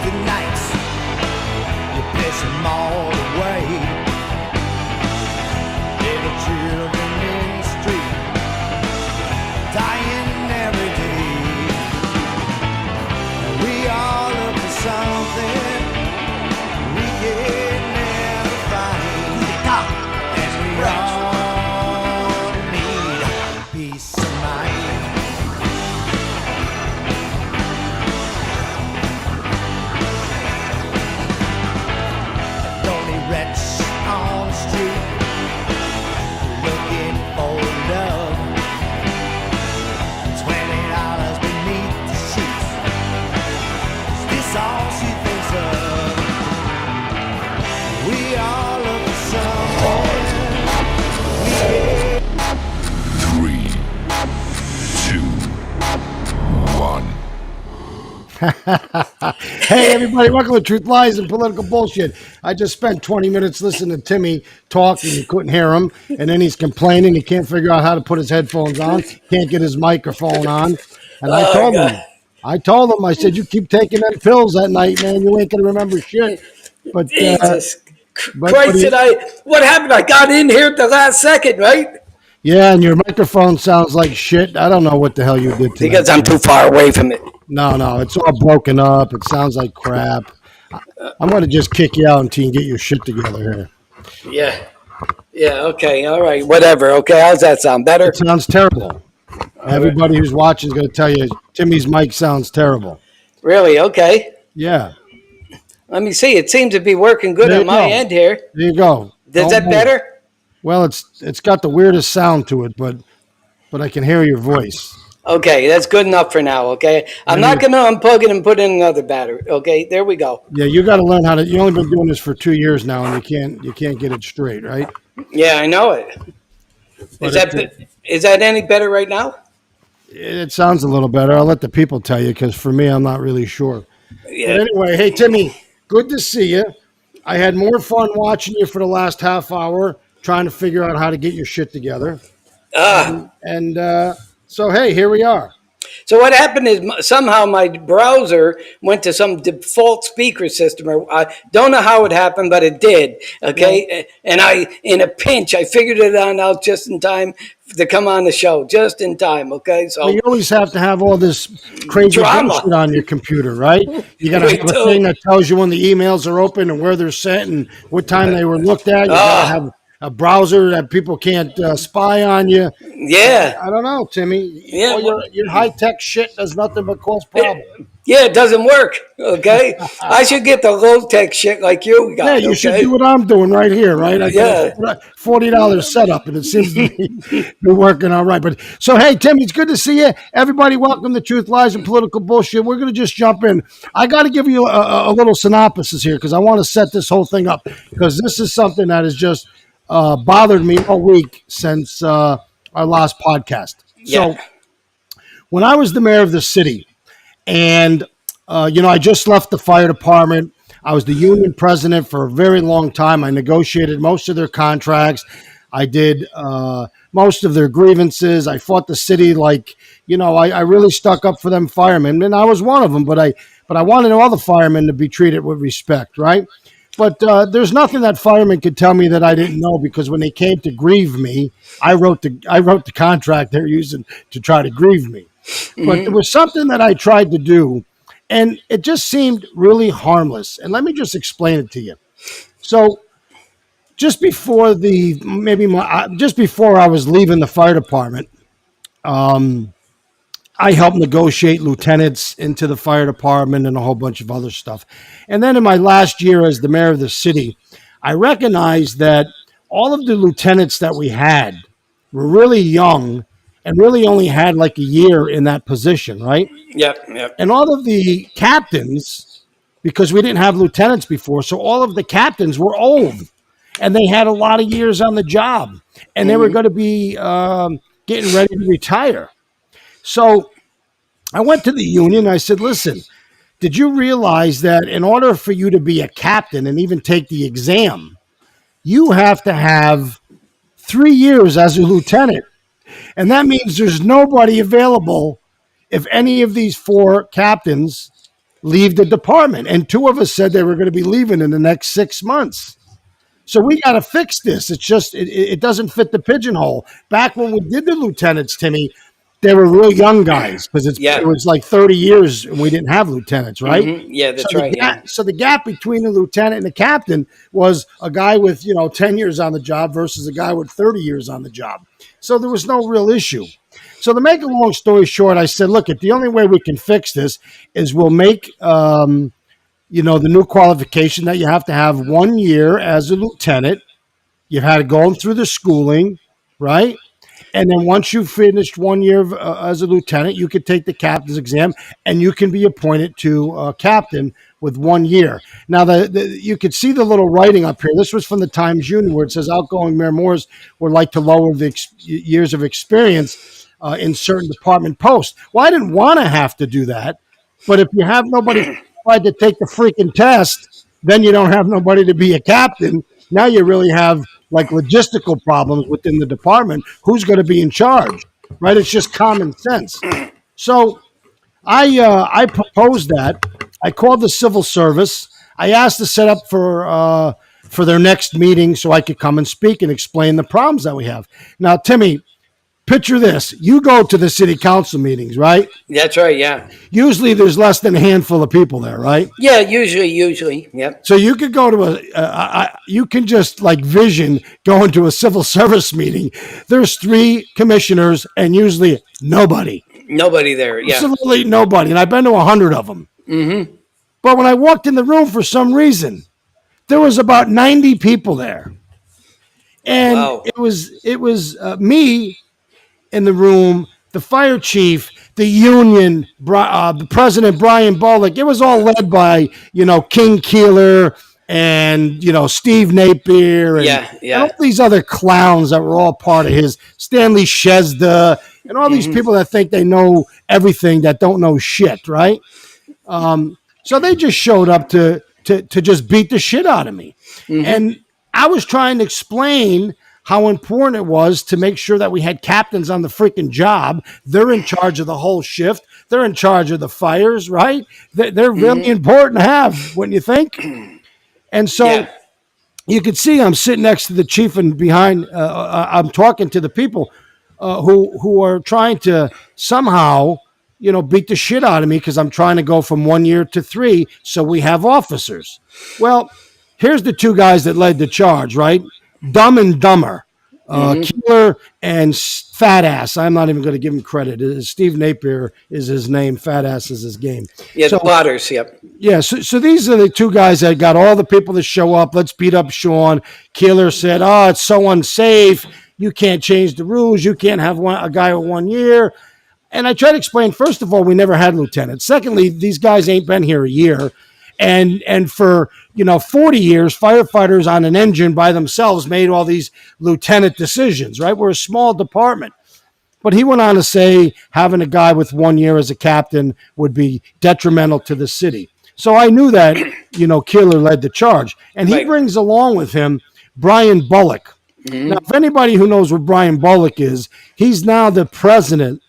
the nights, you piss them all away. Little children in the street, dying every day. And we all look for something we can never find. And we all need peace of mind. Lonely wretch on the street, looking for love. $20 beneath the sheets. Is this all she thinks of? We all look for someone. Three, two, one. Hey, everybody, welcome to Truth, Lies, and Political Bullshit. I just spent 20 minutes listening to Timmy talk, and you couldn't hear him, and then he's complaining he can't figure out how to put his headphones on, can't get his microphone on, and I told him, I said, you keep taking them pills that night, man, you ain't going to remember shit. But Jesus but Christ, he- what happened? I got in here at the last second, right? yeah, and your microphone sounds like shit. I don't know what the hell you did tonight. Because I'm too far away from it. No, it's all broken up. It sounds like crap. I'm going to just kick you out until you get your shit together here. Yeah, okay, all right, whatever. Okay, how's that sound? Better? It sounds terrible. Everybody who's watching is going to tell you Timmy's mic sounds terrible. Really? Okay. Yeah. Let me see. It seems to be working good There on you my go. end here. There you go. Is that better? Well, it's got the weirdest sound to it, but I can hear your voice. Okay, that's good enough for now, okay? I'm not going to unplug it and put in another battery, okay? There we go. Yeah, you got to learn how to. You only been doing this for 2 years now, and you can't get it straight, right? Yeah, I know it. But Is that any better right now? It sounds a little better. I'll let the people tell you because for me, I'm not really sure. Yeah. But anyway, hey, Timmy, good to see you. I had more fun watching you for the last half hour, trying to figure out how to get your shit together. So, hey, here we are. So what happened is somehow my browser went to some default speaker system. I don't know how it happened, but it did. Okay, and in a pinch, I figured it out just in time to come on the show, just in time. Okay, so You always have to have all this crazy Drama. bullshit on your computer, right? You got to have a thing that tells you when the emails are open and where they're sent and what time they were looked at. You got to have a browser that people can't spy on you. yeah. I don't know, Timmy. Yeah, All your high-tech shit does nothing but cause problems. Yeah, it doesn't work. Okay, I should get the low tech shit like you got. Yeah, you should do what I'm doing right here, right? I Yeah. got a $40 setup, and it seems to be working all right. But so, hey, Timmy, it's good to see you. Everybody, welcome to Truth, Lies, and Political Bullshit. We're going to just jump in. I got to give you a little synopsis here because I want to set this whole thing up because this is something that has just bothered me all week since our last podcast. Yeah. So when I was the mayor of the city, and, I just left the fire department. I was the union president for a very long time. I negotiated most of their contracts. I did most of their grievances. I fought the city like, I really stuck up for them firemen. And I was one of them, but I wanted all the firemen to be treated with respect, right? But there's nothing that firemen could tell me that I didn't know because when they came to grieve me, I wrote the contract they're using to try to grieve me. But there was something that I tried to do, and it just seemed really harmless. And let me just explain it to you. So, just before I was leaving the fire department, I helped negotiate lieutenants into the fire department and a whole bunch of other stuff. And then in my last year as the mayor of the city, I recognized that all of the lieutenants that we had were really young and really only had like a year in that position, right? Yep. And all of the captains, because we didn't have lieutenants before, so all of the captains were old and they had a lot of years on the job and they were going to be getting ready to retire. So I went to the union. I said, listen, did you realize that in order for you to be a captain and even take the exam, you have to have 3 years as a lieutenant? And that means there's nobody available if any of these 4 captains leave the department. And 2 of us said they were going to be leaving in the next 6 months. So we got to fix this. It's just, it doesn't fit the pigeonhole. Back when we did the lieutenants, Timmy, they were real young guys because it was like 30 years and we didn't have lieutenants, right? Mm-hmm. Yeah, that's so right. So the gap between the lieutenant and the captain was a guy with, 10 years on the job versus a guy with 30 years on the job. So there was no real issue. So to make a long story short, I said, look, the only way we can fix this is we'll make, the new qualification that you have to have 1 year as a lieutenant. You've had to go through the schooling, right? And then once you've finished 1 year as a lieutenant, you could take the captain's exam and you can be appointed to captain with 1 year. Now, you could see the little writing up here. This was from the Times Union where it says outgoing Mayor Moores would like to lower the years of experience in certain department posts. Well, I didn't want to have to do that. But if you have nobody qualified to take the freaking test, then you don't have nobody to be a captain. Now you really have like logistical problems within the department. Who's going to be in charge, right? It's just common sense. So I proposed that. I called the civil service. I asked to set up for their next meeting so I could come and speak and explain the problems that we have. Now, Timmy, picture this. You go to the city council meetings, right? That's right, yeah. Usually there's less than a handful of people there, right? Yeah, usually, yep. So you could go to you can just like vision going to a civil service meeting. There's 3 commissioners and usually nobody. Nobody there, yeah. Absolutely nobody. And I've been to 100 of them. Mm-hmm. But when I walked in the room for some reason, there was about 90 people there. And wow. it was me in the room, the fire chief, the union, the president, Brian Bullock. It was all led by, King Keeler and, Steve Napier and all these other clowns that were all part of his, Stanley Shezda, and all these people that think they know everything that don't know shit, right? So they just showed up to just beat the shit out of me. Mm-hmm. And I was trying to explain how important it was to make sure that we had captains on the freaking job. They're in charge of the whole shift. They're in charge of the fires, right? They're really important to have, wouldn't you think? And so you can see I'm sitting next to the chief and behind, I'm talking to the people who are trying to somehow, beat the shit out of me because I'm trying to go from 1 year to 3 so we have officers. Well, here's the 2 guys that led the charge, right? Dumb and Dumber, Keeler and Fat Ass. I'm not even going to give him credit. Steve Napier is his name. Fat Ass is his game. Yeah, so, the plotters, yep. Yeah, so these are the 2 guys that got all the people to show up. Let's beat up Sean. Keeler said, it's so unsafe. You can't change the rules. You can't have a guy with 1 year. And I tried to explain, first of all, we never had lieutenants. Secondly, these guys ain't been here a year. And for 40 years, firefighters on an engine by themselves made all these lieutenant decisions, right? We're a small department. But he went on to say having a guy with 1 year as a captain would be detrimental to the city. So I knew that, Keeler led the charge. And he brings along with him Brian Bullock. Mm-hmm. Now, if anybody who knows what Brian Bullock is, he's now the president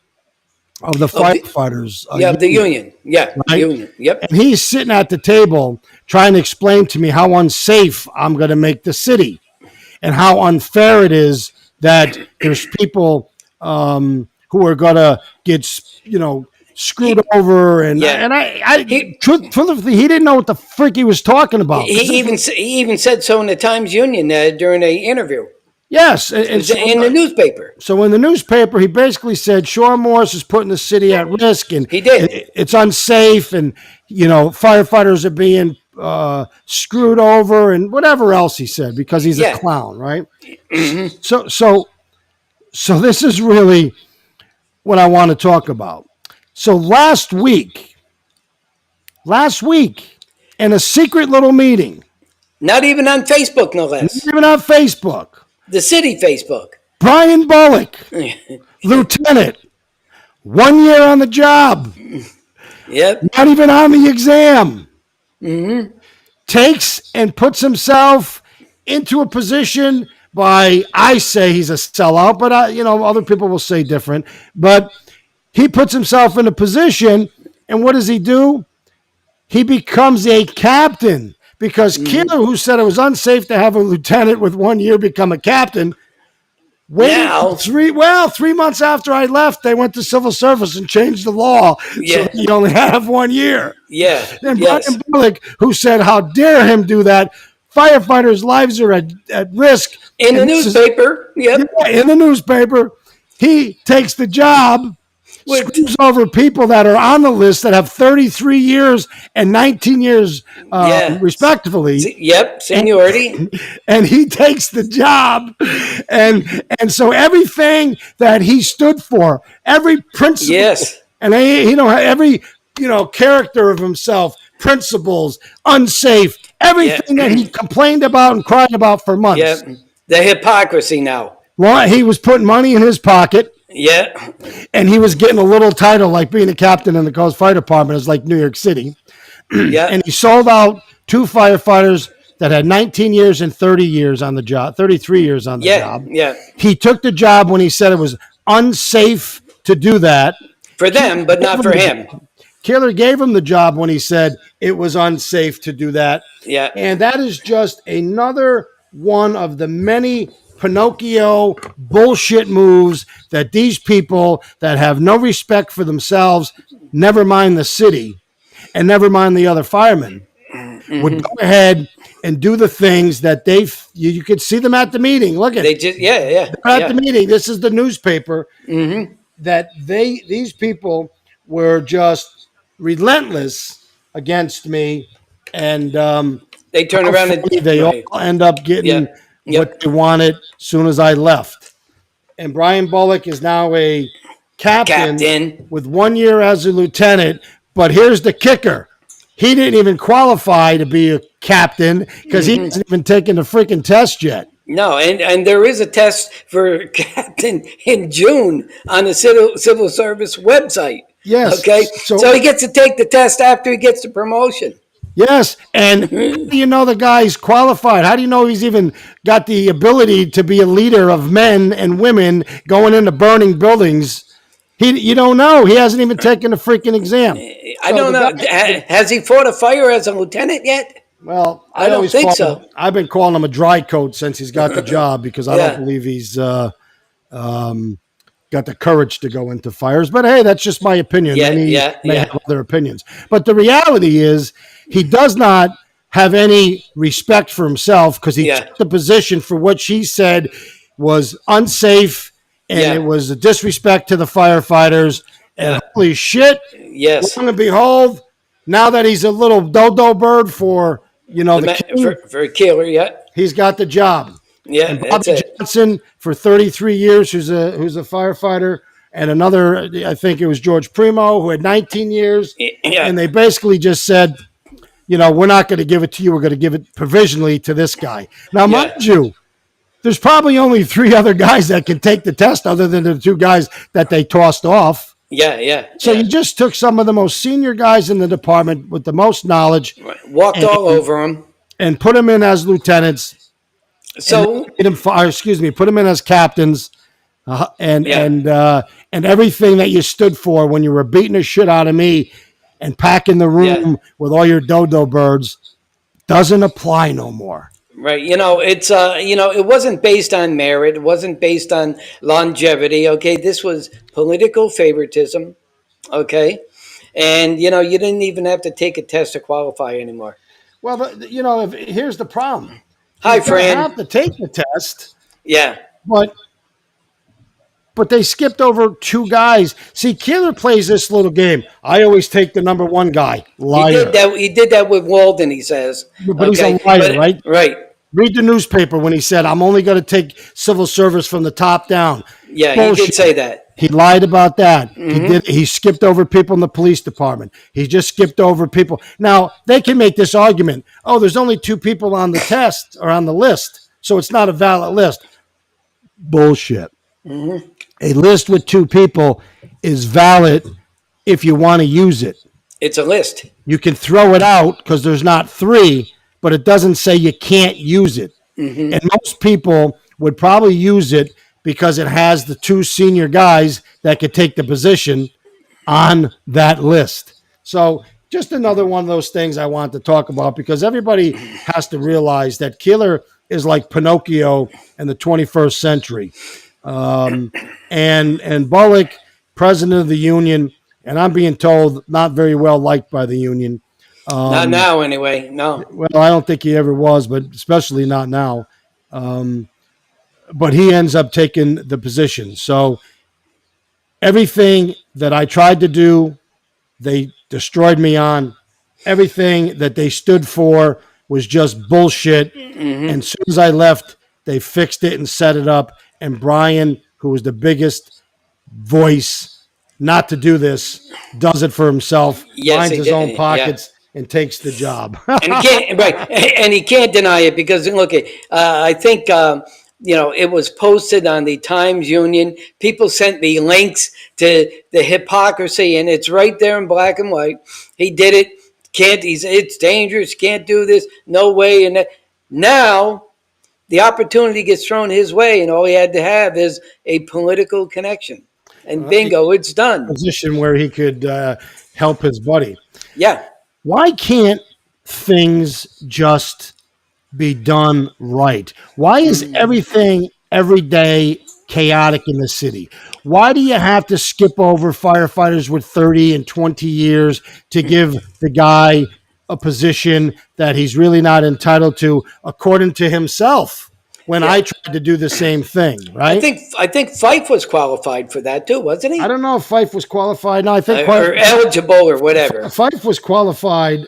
of the firefighters. The union. Yeah, right? Union. Yep. And he's sitting at the table trying to explain to me how unsafe I'm going to make the city and how unfair it is that there's people who are going to get, screwed over. And truthfully, he didn't know what the freak he was talking about. He even said so in the Times Union during an interview. Yes. And so, in the newspaper. So in the newspaper, he basically said, Sean Morris is putting the city at risk. And he did. It's unsafe. And, firefighters are being screwed over and whatever else he said because he's a clown, right? Mm-hmm. So this is really what I want to talk about. So last week, in a secret little meeting. Not even on Facebook, no less. Not even on Facebook. The city Facebook. Brian Bullock, lieutenant, 1 year on the job. Yep. Not even on the exam. Mm-hmm. Takes and puts himself into a position I say he's a sellout, but other people will say different. But he puts himself in a position, and what does he do? he becomes a captain because Keeler, who said it was unsafe to have a lieutenant with 1 year become a captain, waited Now- 3 months after I left, they went to civil service and changed the law Yeah. so you only have 1 year. Yeah. And Yes. Brian Bullock, who said, "How dare him do that? Firefighters' lives are at risk." In the And this is- newspaper. Yep. yeah, in the newspaper, he takes the job, With- screws over people that are on the list that have 33 years and 19 years, Yeah. respectively. Yep. Seniority. And he takes the job, and so everything that he stood for, every principle, Yes. and every character of himself, principles, unsafe, everything that he complained about and cried about for months. Yep. The hypocrisy now. Well, he was putting money in his pocket, Yeah. and he was getting a little title like being a captain in the Coast Fire Department is like New York City. Yeah. And he sold out 2 firefighters that had 19 years and 30 years on the job, 33 years on the Yeah. job. Yeah. He took the job when he said it was unsafe to do that. For them, but not for him. Keeler gave him the job when he said it was unsafe to do that. Yeah. And that is just another one of the many Pinocchio bullshit moves that these people that have no respect for themselves, never mind the city, and never mind the other firemen, would go ahead and do the things that you could see them at the meeting. Look at They just, yeah. at the meeting. This is the newspaper that these people were just relentless against me, and They turn around and they right. all end up getting Yep. what they wanted as soon as I left. And Brian Bullock is now a captain with 1 year as a lieutenant. But here's the kicker. He didn't even qualify to be a captain because he hasn't even taken the freaking test yet. No, and there is a test for captain in June on the civil service website. Yes. Okay. So- So he gets to take the test after he gets the promotion. Yes, and how do you know the guy's qualified? How do you know he's even got the ability to be a leader of men and women going into burning buildings? You don't know. He hasn't even taken a freaking exam. I So don't the know. guy- Has he fought a fire as a lieutenant yet? Well, I don't always think call so. him- I've been calling him a dry coat since he's got the job because I Yeah. don't believe he's got the courage to go into fires. But hey, that's just my opinion. Yeah, Many yeah, may yeah. have other opinions. But the reality is he does not have any respect for himself because he Yeah. took the position for what she said was unsafe and Yeah. it was a disrespect to the firefighters. And holy shit, Yes. lo and behold, now that he's a little dodo bird for, the king, For a killer, yeah. he's got the job. Yeah, And that's Bobby it. Johnson for 33 years, who's a firefighter, and another, I think it was George Primo, who had 19 years. Yeah. And they basically just said, we're not going to give it to you. We're going to give it provisionally to this guy. Now, mind you, there's probably only 3 other guys that can take the test other than the 2 guys that they tossed off. Yeah. So you just took some of the most senior guys in the department with the most knowledge Walked all over him. and put them in as lieutenants. So Put them in as captains, and everything that you stood for when you were beating the shit out of me and packing the room with all your dodo birds doesn't apply no more. right, it's it wasn't based on merit. It wasn't based on longevity. Okay, this was political favoritism. Okay, and you didn't even have to take a test to qualify anymore. Well, here's the problem. Hi, You're gonna Fran. have to take the test, Yeah. but they skipped over 2 guys. See, Keeler plays this little game. I always take the number 1 guy. Liar. He did that with Walden, he says. But he's a liar, right? Right. Read the newspaper when he said, I'm only going to take civil service from the top down. Yeah, he Bullshit. did say that. He lied about that. He skipped over people in the police department. He just skipped over people. Now, they can make this argument. Oh, there's only 2 people on the test or on the list, so it's not a valid list. Bullshit. A list with 2 people is valid if you want to use it. It's a list. You can throw it out because there's not 3, but it doesn't say you can't use it. And most people would probably use it because it has the 2 senior guys that could take the position on that list. So just another one of those things I want to talk about because everybody has to realize that Keeler is like Pinocchio in the 21st century. And Bullock, president of the union, and I'm being told not very well liked by the union. Not now, anyway. No. Well, I don't think he ever was, but especially not now. But he ends up taking the position. So everything that I tried to do, they destroyed me on. Everything that they stood for was just bullshit. And as soon as I left, they fixed it and set it up. And Brian, who was the biggest voice not to do this, does it for himself, Yes, lines he his did. own pockets, and takes the job. And he can't, right, and he can't deny it because look, I think it was posted on the Times Union. People sent me links to the hypocrisy, and it's right there in black and white. He did it. It's dangerous. Can't do this. No way. And now the opportunity gets thrown his way, and all he had to have is a political connection, and bingo, it's done. Position where he could help his buddy. Yeah. Why can't things just be done right? Why is everything every day chaotic in the city? Why do you have to skip over firefighters with 30 and 20 years to give the guy a position that he's really not entitled to according to himself when I tried to do the same thing, right? I think Fife was qualified for that too, wasn't he? I don't know if Fife was qualified. No, I think Or eligible or whatever. Fife was qualified.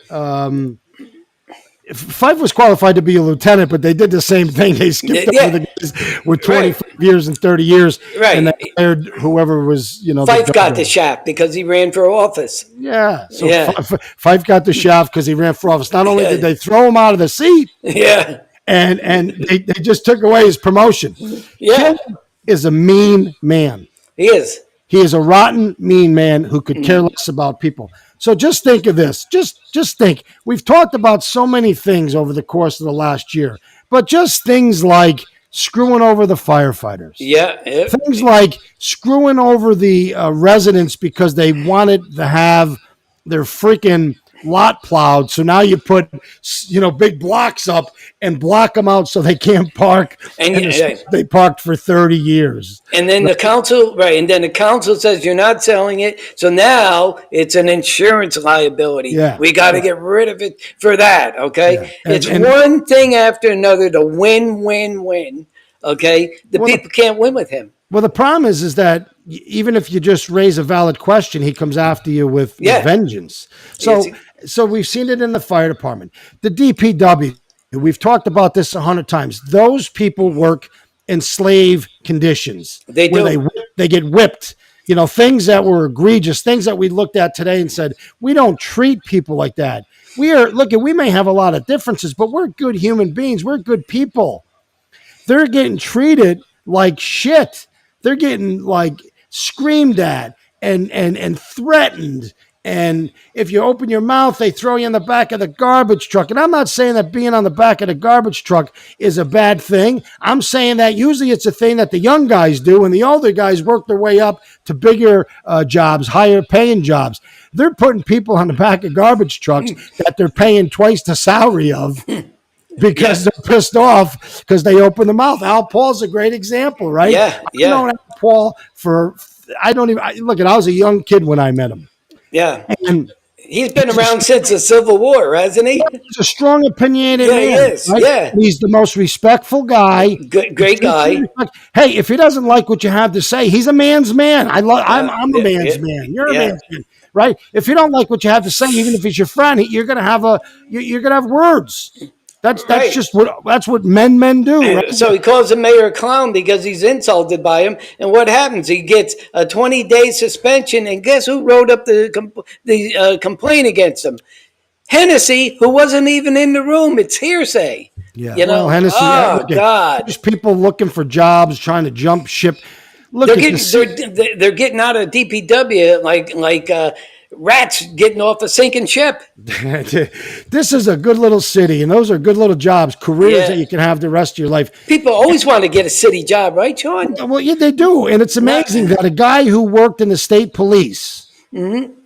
Fife was qualified to be a lieutenant, but they did the same thing. They skipped over the guys with 25 years and 30 years, and they hired whoever was, Fife got the shaft because he ran for office. Yeah, so Fife got the shaft because he ran for office. Not only did they throw him out of the seat, and they just took away his promotion. Yeah, Kim is a mean man. He is. He is a rotten, mean man who could care less about people. So just think of this. Just think. We've talked about so many things over the course of the last year, but just things like screwing over the firefighters. Yeah. Things like screwing over the residents because they wanted to have their freaking lot plowed. So now you put, big blocks up and block them out so they can't park. And they parked for 30 years. And then the council says you're not selling it. So now it's an insurance liability. Yeah. We got to get rid of it for that. Okay. Yeah. It's one thing after another to win. Okay. People can't win with him. Well, the problem is that even if you just raise a valid question, he comes after you with vengeance. So we've seen it in the fire department, the DPW. We've talked about this 100 times. Those people work in slave conditions. They do. They get whipped. Things that were egregious, things that we looked at today and said, we don't treat people like that. We may have a lot of differences, but we're good human beings. We're good people. They're getting treated like shit. They're getting screamed at and threatened. And if you open your mouth, they throw you in the back of the garbage truck. And I'm not saying that being on the back of the garbage truck is a bad thing. I'm saying that usually it's a thing that the young guys do, and the older guys work their way up to bigger jobs, higher paying jobs. They're putting people on the back of garbage trucks that they're paying twice the salary of. Because they're pissed off because they open the mouth. Al Paul's a great example, right? Yeah. I've known Al Paul I was a young kid when I met him. Yeah. And he's been around since the Civil War, hasn't he? He's a strong, opinionated man. He is. Right? Yeah. He's the most respectful guy. Great guy. Hey, if he doesn't like what you have to say, he's a man's man. I'm a man's man. You're a man's man. Right? If you don't like what you have to say, even if he's your friend, you're gonna have words. That's just what men do. Right? So he calls the mayor a clown because he's insulted by him. And what happens? He gets a 20-day suspension. And guess who wrote up the complaint against him? Hennessy, who wasn't even in the room. It's hearsay. Yeah. Well, Hennessy. God. There's people looking for jobs, trying to jump ship. They're getting out of DPW like rats getting off a sinking ship. This is a good little city, and those are good little jobs, careers that you can have the rest of your life. People always want to get a city job, right, Sean? Well, yeah, they do, and it's amazing that a guy who worked in the state police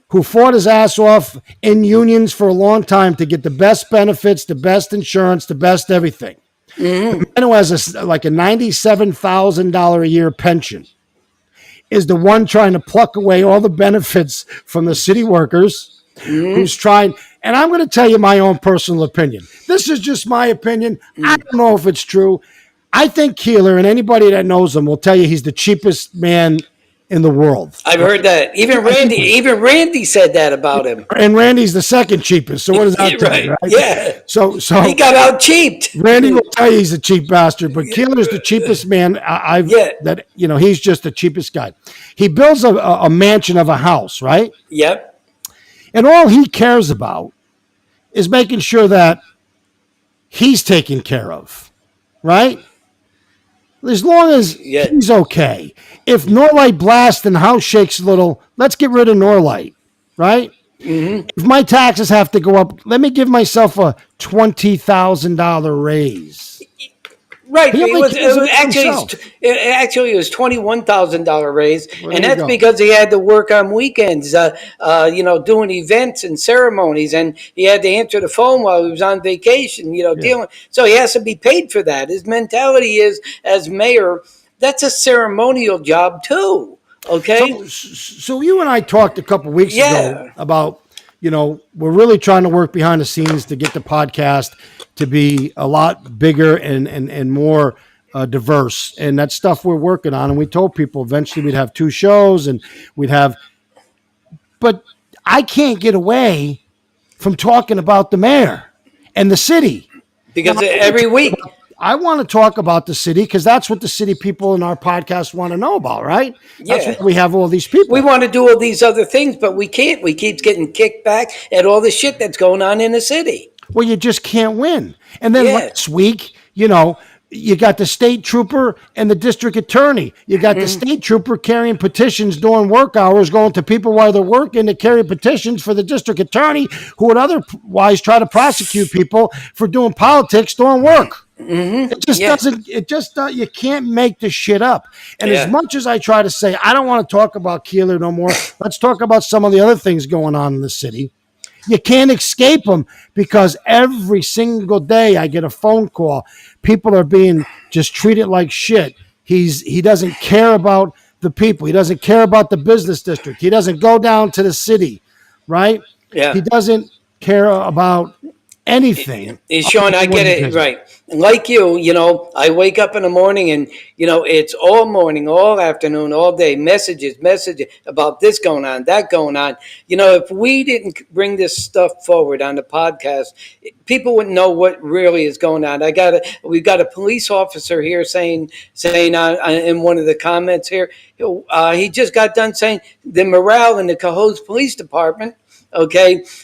who fought his ass off in unions for a long time to get the best benefits, the best insurance, the best everything. The man who has like a $97,000 a year pension is the one trying to pluck away all the benefits from the city workers, who's trying. And I'm going to tell you my own personal opinion. This is just my opinion. I don't know if it's true. I think Keeler, and anybody that knows him will tell you he's the cheapest man in the world. I've heard that. Even Randy said that about him. And Randy's the second cheapest. So what does that tell you, right? Yeah. So he got out cheaped. Randy will tell you he's a cheap bastard, but Keeler's the cheapest man he's just the cheapest guy. He builds a mansion of a house, right? Yep. And all he cares about is making sure that he's taken care of, right? As long as he's okay. If Norlight blasts and house shakes a little, let's get rid of Norlight, right? If my taxes have to go up, let me give myself a $20,000 raise. Right. It was $21,000 raise, and that's because he had to work on weekends, doing events and ceremonies, and he had to answer the phone while he was on vacation, dealing. So he has to be paid for that. His mentality is, as mayor, that's a ceremonial job too. Okay. So you and I talked a couple weeks ago about, we're really trying to work behind the scenes to get the podcast to be a lot bigger and more diverse. And that's stuff we're working on. And we told people eventually we'd have 2 shows and but I can't get away from talking about the mayor and the city. Because every week. I want to talk about the city because that's what the city people in our podcast want to know about, right? That's why we have all these people. We want to do all these other things, but we can't. We keep getting kicked back at all the shit that's going on in the city. Well, you just can't win. And then last week, you got the state trooper and the district attorney. You got the state trooper carrying petitions during work hours, going to people while they're working to carry petitions for the district attorney who would otherwise try to prosecute people for doing politics during work. It just doesn't, you can't make this shit up. And as much as I try to say, I don't want to talk about Keeler no more, let's talk about some of the other things going on in the city. You can't escape them because every single day I get a phone call. People are being just treated like shit. He doesn't care about the people. He doesn't care about the business district. He doesn't go down to the city, right? Yeah. He doesn't care about anything. Sean, I get it, right. Like you, I wake up in the morning and, it's all morning, all afternoon, all day, messages about this going on, that going on. If we didn't bring this stuff forward on the podcast, people wouldn't know what really is going on. We've got a police officer here saying in one of the comments here, he just got done saying the morale in the Cohoes Police Department,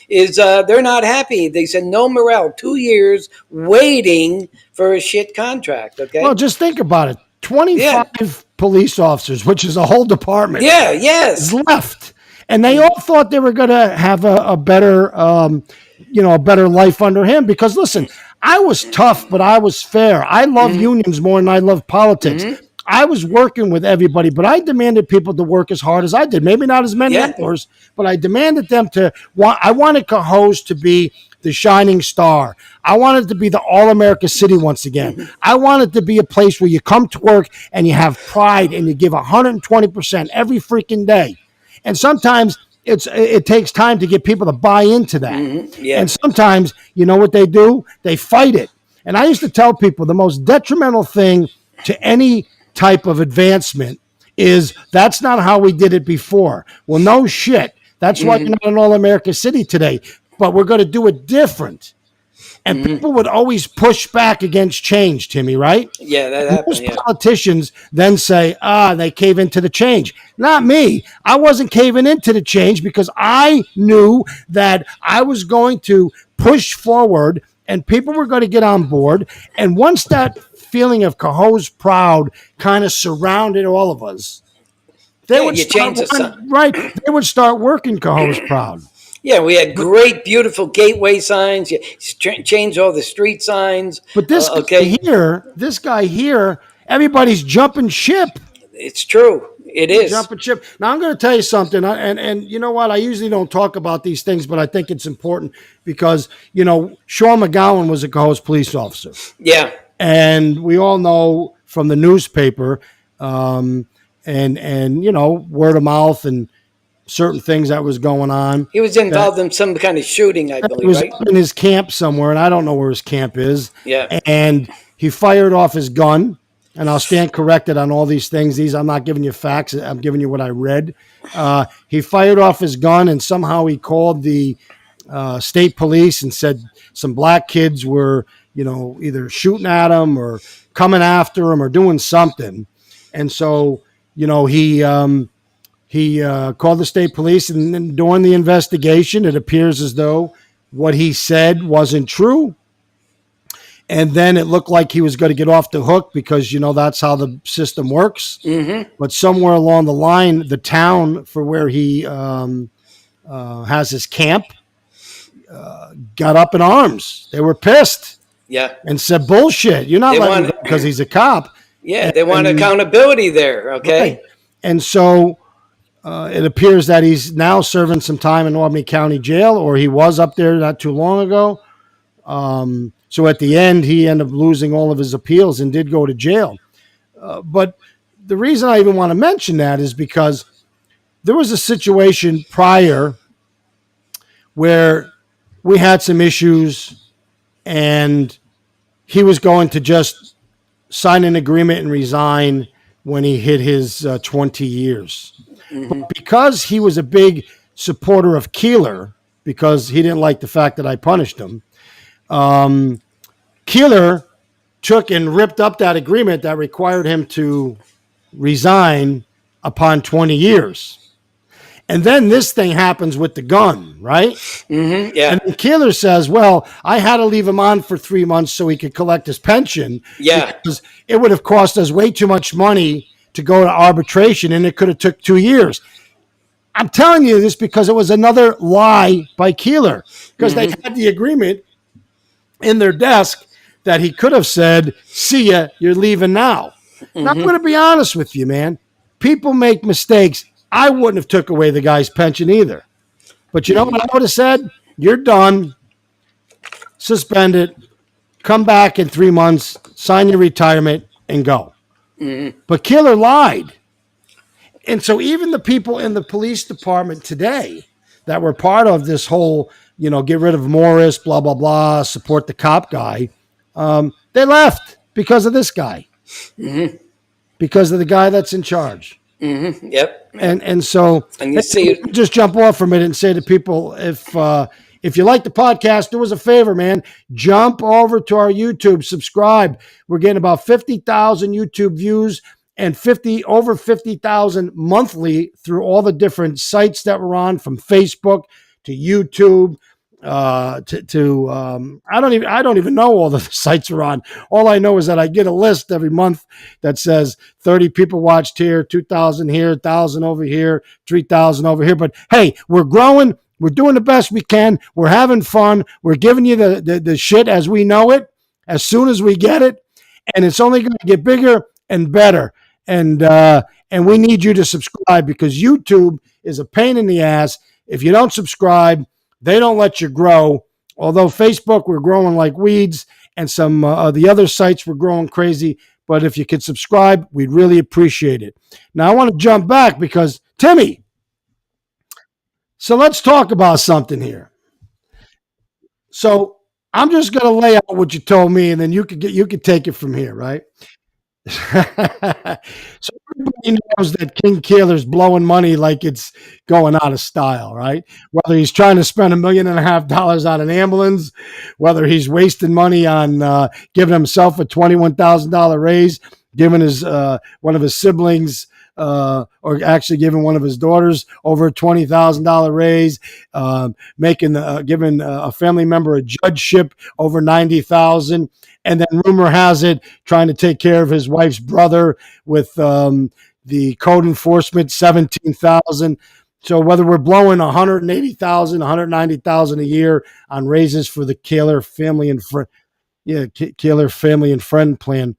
is they're not happy. They said no morale, 2 years waiting for a shit contract. Well, just think about it. 25 police officers, which is a whole department. Is left. And they all thought they were going to have a better, a better life under him. Because listen, I was tough, but I was fair. I love unions more than I love politics. I was working with everybody, but I demanded people to work as hard as I did. Maybe not as many hours, but I demanded them I wanted Cohoes to be the shining star. I wanted to be the all-America city once again. I wanted to be a place where you come to work and you have pride and you give 120% every freaking day. And sometimes it takes time to get people to buy into that. And sometimes, you know what they do? They fight it. And I used to tell people the most detrimental thing to any type of advancement is that's not how we did it before. Well, no shit. That's why you're not an all-America city today. But we're going to do it different. And people would always push back against change, Timmy, right? Yeah, that happens. Most politicians then say, they cave into the change. Not me. I wasn't caving into the change because I knew that I was going to push forward and people were going to get on board. And once that feeling of Cohoes proud kind of surrounded all of us, they would start working Cohoes proud. Yeah, we had great, beautiful gateway signs. You changed all the street signs. But this guy here, everybody's jumping ship. It's true. It is. Jumping ship. Now I'm going to tell you something, and you know what? I usually don't talk about these things, but I think it's important because Sean McGowan was a Cohoes police officer, Yeah. and we all know from the newspaper, and word of mouth and certain things that was going on. He was involved in some kind of shooting, I He believe, was right? up in his camp somewhere, and I don't know where his camp is. Yeah. And he fired off his gun, and I'll stand corrected on all these things. I'm not giving you facts. I'm giving you what I read. He fired off his gun, and somehow he called the state police and said some black kids were, either shooting at him or coming after him or doing something. And so, he called the state police, and then during the investigation, it appears as though what he said wasn't true. And then it looked like he was going to get off the hook because, that's how the system works. Mm-hmm. But somewhere along the line, the town for where he has his camp got up in arms. They were pissed Yeah. and said, bullshit. You're not They letting him want- go because he's a cop. Yeah. They want accountability there. Okay. Right. And so it appears that he's now serving some time in Albany County Jail, or he was up there not too long ago. So at the end, he ended up losing all of his appeals and did go to jail. But the reason I even want to mention that is because there was a situation prior where we had some issues and he was going to just sign an agreement and resign when he hit his 20 years. Mm-hmm. But because he was a big supporter of Keeler, because he didn't like the fact that I punished him, Keeler took and ripped up that agreement that required him to resign upon 20 years. And then this thing happens with the gun, right? Mm-hmm. Yeah. And Keeler says, well, I had to leave him on for 3 months so he could collect his pension. Yeah. Because it would have cost us way too much money to go to arbitration, and it could have took 2 years. I'm telling you this because it was another lie by Keeler, because they had the agreement in their desk that he could have said, see ya, you're leaving now. Now, I'm going to be honest with you, man. People make mistakes. I wouldn't have took away the guy's pension either. But you know what I would have said? You're done. Suspend it. Come back in 3 months, sign your retirement, and go. But Keeler lied. And so even the people in the police department today that were part of this whole, get rid of Morris, blah, blah, blah, support the cop guy, they left because of this guy. Mm-hmm. Because of the guy that's in charge. Mm-hmm. Yep. And so And you see, just jump off from it and say to people, if you like the podcast, do us a favor, man. Jump over to our YouTube, subscribe. We're getting about 50,000 YouTube views and over 50,000 monthly through all the different sites that we're on, from Facebook to YouTube. I don't even know all the sites we're on. All I know is that I get a list every month that says 30 people watched here, 2,000 here, 1,000 over here, 3,000 over here. But hey, we're growing. We're doing the best we can. We're having fun. We're giving you the shit as we know it, as soon as we get it. And it's only going to get bigger and better. And we need you to subscribe, because YouTube is a pain in the ass. If you don't subscribe, they don't let you grow. Although Facebook, we're growing like weeds, and some the other sites, we're growing crazy. But if you could subscribe, we'd really appreciate it. Now, I want to jump back because, Timmy, so let's talk about something here. So I'm just going to lay out what you told me, and then you could take it from here, right? So everybody knows that King Keeler's blowing money like it's going out of style, right? Whether he's trying to spend $1.5 million on an ambulance, whether he's wasting money on giving himself a $21,000 raise, giving his one of his siblings, or actually giving one of his daughters over a $20,000 raise, giving a family member a judgeship over $90,000. And then rumor has it, trying to take care of his wife's brother with the code enforcement, $17,000. So whether we're blowing $180,000, $190,000 a year on raises for the Keeler family and Keeler family and friend plan.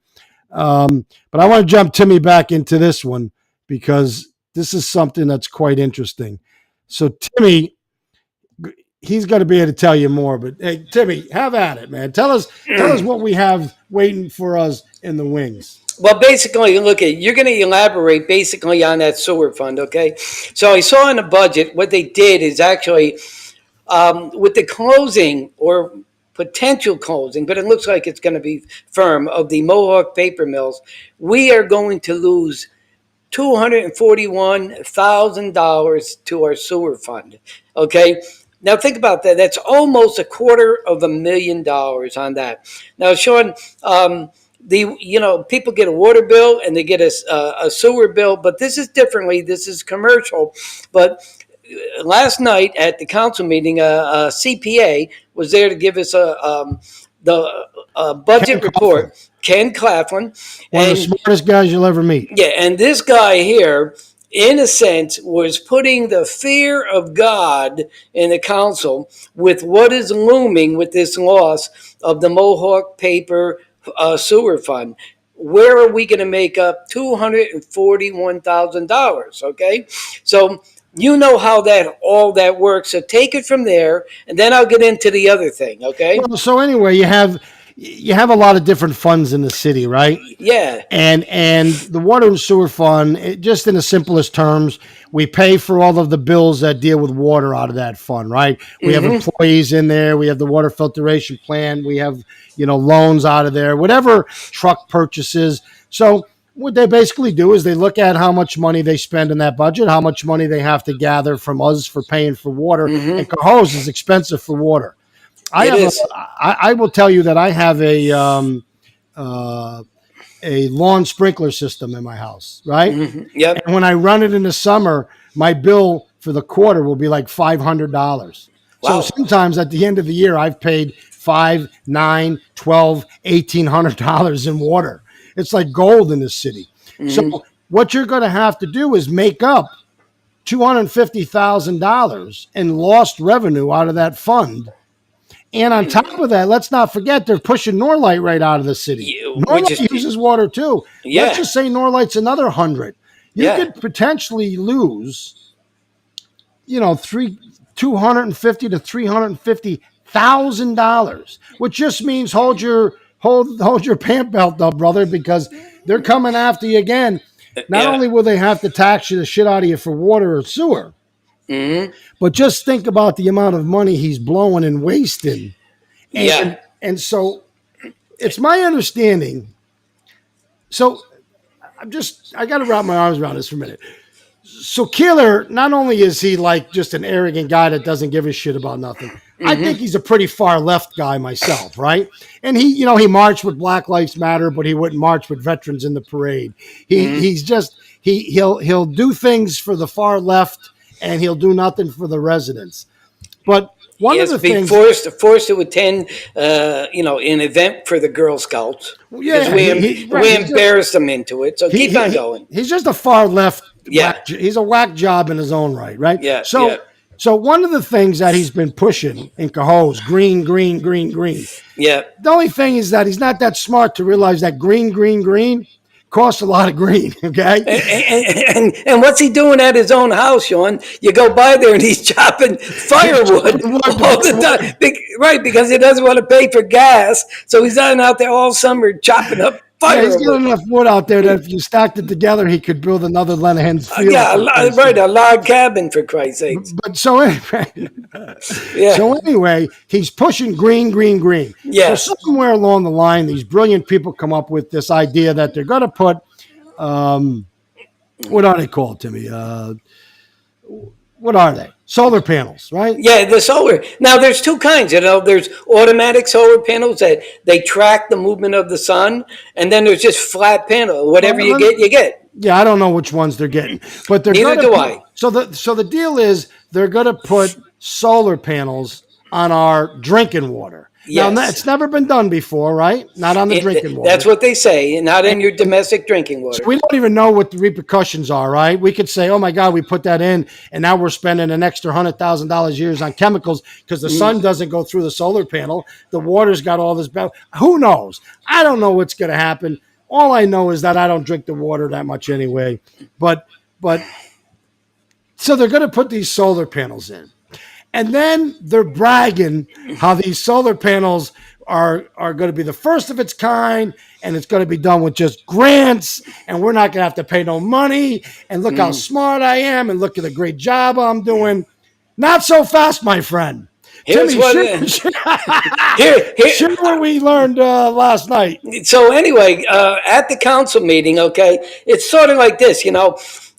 But I want to jump Timmy back into this one, because this is something that's quite interesting. So Timmy, he's going to be able to tell you more. But hey, Timmy, have at it, man. Tell us what we have waiting for us in the wings. Well, basically, look at you're going to elaborate basically on that sewer fund, okay? So I saw in the budget what they did is actually with the closing or potential closing, but it looks like it's going to be firm of the Mohawk paper mills. We are going to lose $241,000 to our sewer fund. Okay. Now think about that. That's almost $250,000 on that. Now, Sean, people get a water bill and they get a sewer bill, but this is differently. This is commercial. But last night at the council meeting, a CPA was there to give us the budget report. Ken Claflin, one of the smartest guys you'll ever meet. Yeah, and this guy here, in a sense, was putting the fear of God in the council with what is looming with this loss of the Mohawk paper sewer fund. Where are we going to make up $241,000? Okay, so you know how all that works. So take it from there, and then I'll get into the other thing. Okay. Well, so anyway, you have a lot of different funds in the city, right? Yeah. And the water and sewer fund, just in the simplest terms, we pay for all of the bills that deal with water out of that fund, right? We have employees in there. We have the water filtration plant. We have, loans out of there, whatever truck purchases. So what they basically do is they look at how much money they spend in that budget, how much money they have to gather from us for paying for water. And Cohoes is expensive for water. I will tell you that I have a lawn sprinkler system in my house, right? Yep. And when I run it in the summer, my bill for the quarter will be like $500. Wow. So sometimes at the end of the year, I've paid $500, $900, $1,200, $1,800 in water. It's like gold in this city. So what you're going to have to do is make up $250,000 in lost revenue out of that fund. And on top of that, let's not forget they're pushing Norlight right out of the city. Norlight uses water too. Yeah. Let's just say Norlight's another 100. You could potentially lose, $250,000 to $350,000, which just means hold your pant belt up, brother, because they're coming after you again. Not only will they have to tax you the shit out of you for water or sewer, but just think about the amount of money he's blowing and wasting. And so it's my understanding. So I got to wrap my arms around this for a minute. So Keeler, not only is he like just an arrogant guy that doesn't give a shit about nothing, I think he's a pretty far left guy myself, right? And he marched with Black Lives Matter, but he wouldn't march with veterans in the parade. He'll do things for the far left, and he'll do nothing for the residents. But one of the things forced to attend, an event for the Girl Scouts. Yeah, we embarrassed him into it. So keep on going. He's just a far left. He's a whack job in his own right? Yeah. So one of the things that he's been pushing in Cohoes, green. Yeah. The only thing is that he's not that smart to realize that green costs a lot of green, okay? And what's he doing at his own house, Sean? You go by there and he's chopping firewood all the time. Right, because he doesn't want to pay for gas. So he's not out there all summer chopping up firewood. He's got enough wood out there that if you stacked it together, he could build another Lenahan's field. A log cabin, for Christ's sake. But so anyway, he's pushing green. Yeah. So somewhere along the line, these brilliant people come up with this idea that they're going to put, what are they called, Timmy? What are they? Solar panels, right? Yeah, the solar. Now, there's two kinds. There's automatic solar panels that they track the movement of the sun, and then there's just flat panel. Whatever you get. Yeah, I don't know which ones they're getting, but they're neither do I. So the deal is they're going to put solar panels on our drinking water. Yes. Now, it's never been done before, right? Not on the drinking water. That's what they say, not in your domestic drinking water. So we don't even know what the repercussions are, right? We could say, oh, my God, we put that in, and now we're spending an extra $100,000 a year on chemicals because the sun doesn't go through the solar panel. The water's got all this. Who knows? I don't know what's going to happen. All I know is that I don't drink the water that much anyway. But so they're going to put these solar panels in. And then they're bragging how these solar panels are going to be the first of its kind, and it's going to be done with just grants, and we're not going to have to pay no money. And look how smart I am, and look at the great job I'm doing. Not so fast, my friend. Here's Timmy, share what we learned last night. So anyway, at the council meeting, okay, it's sort of like this,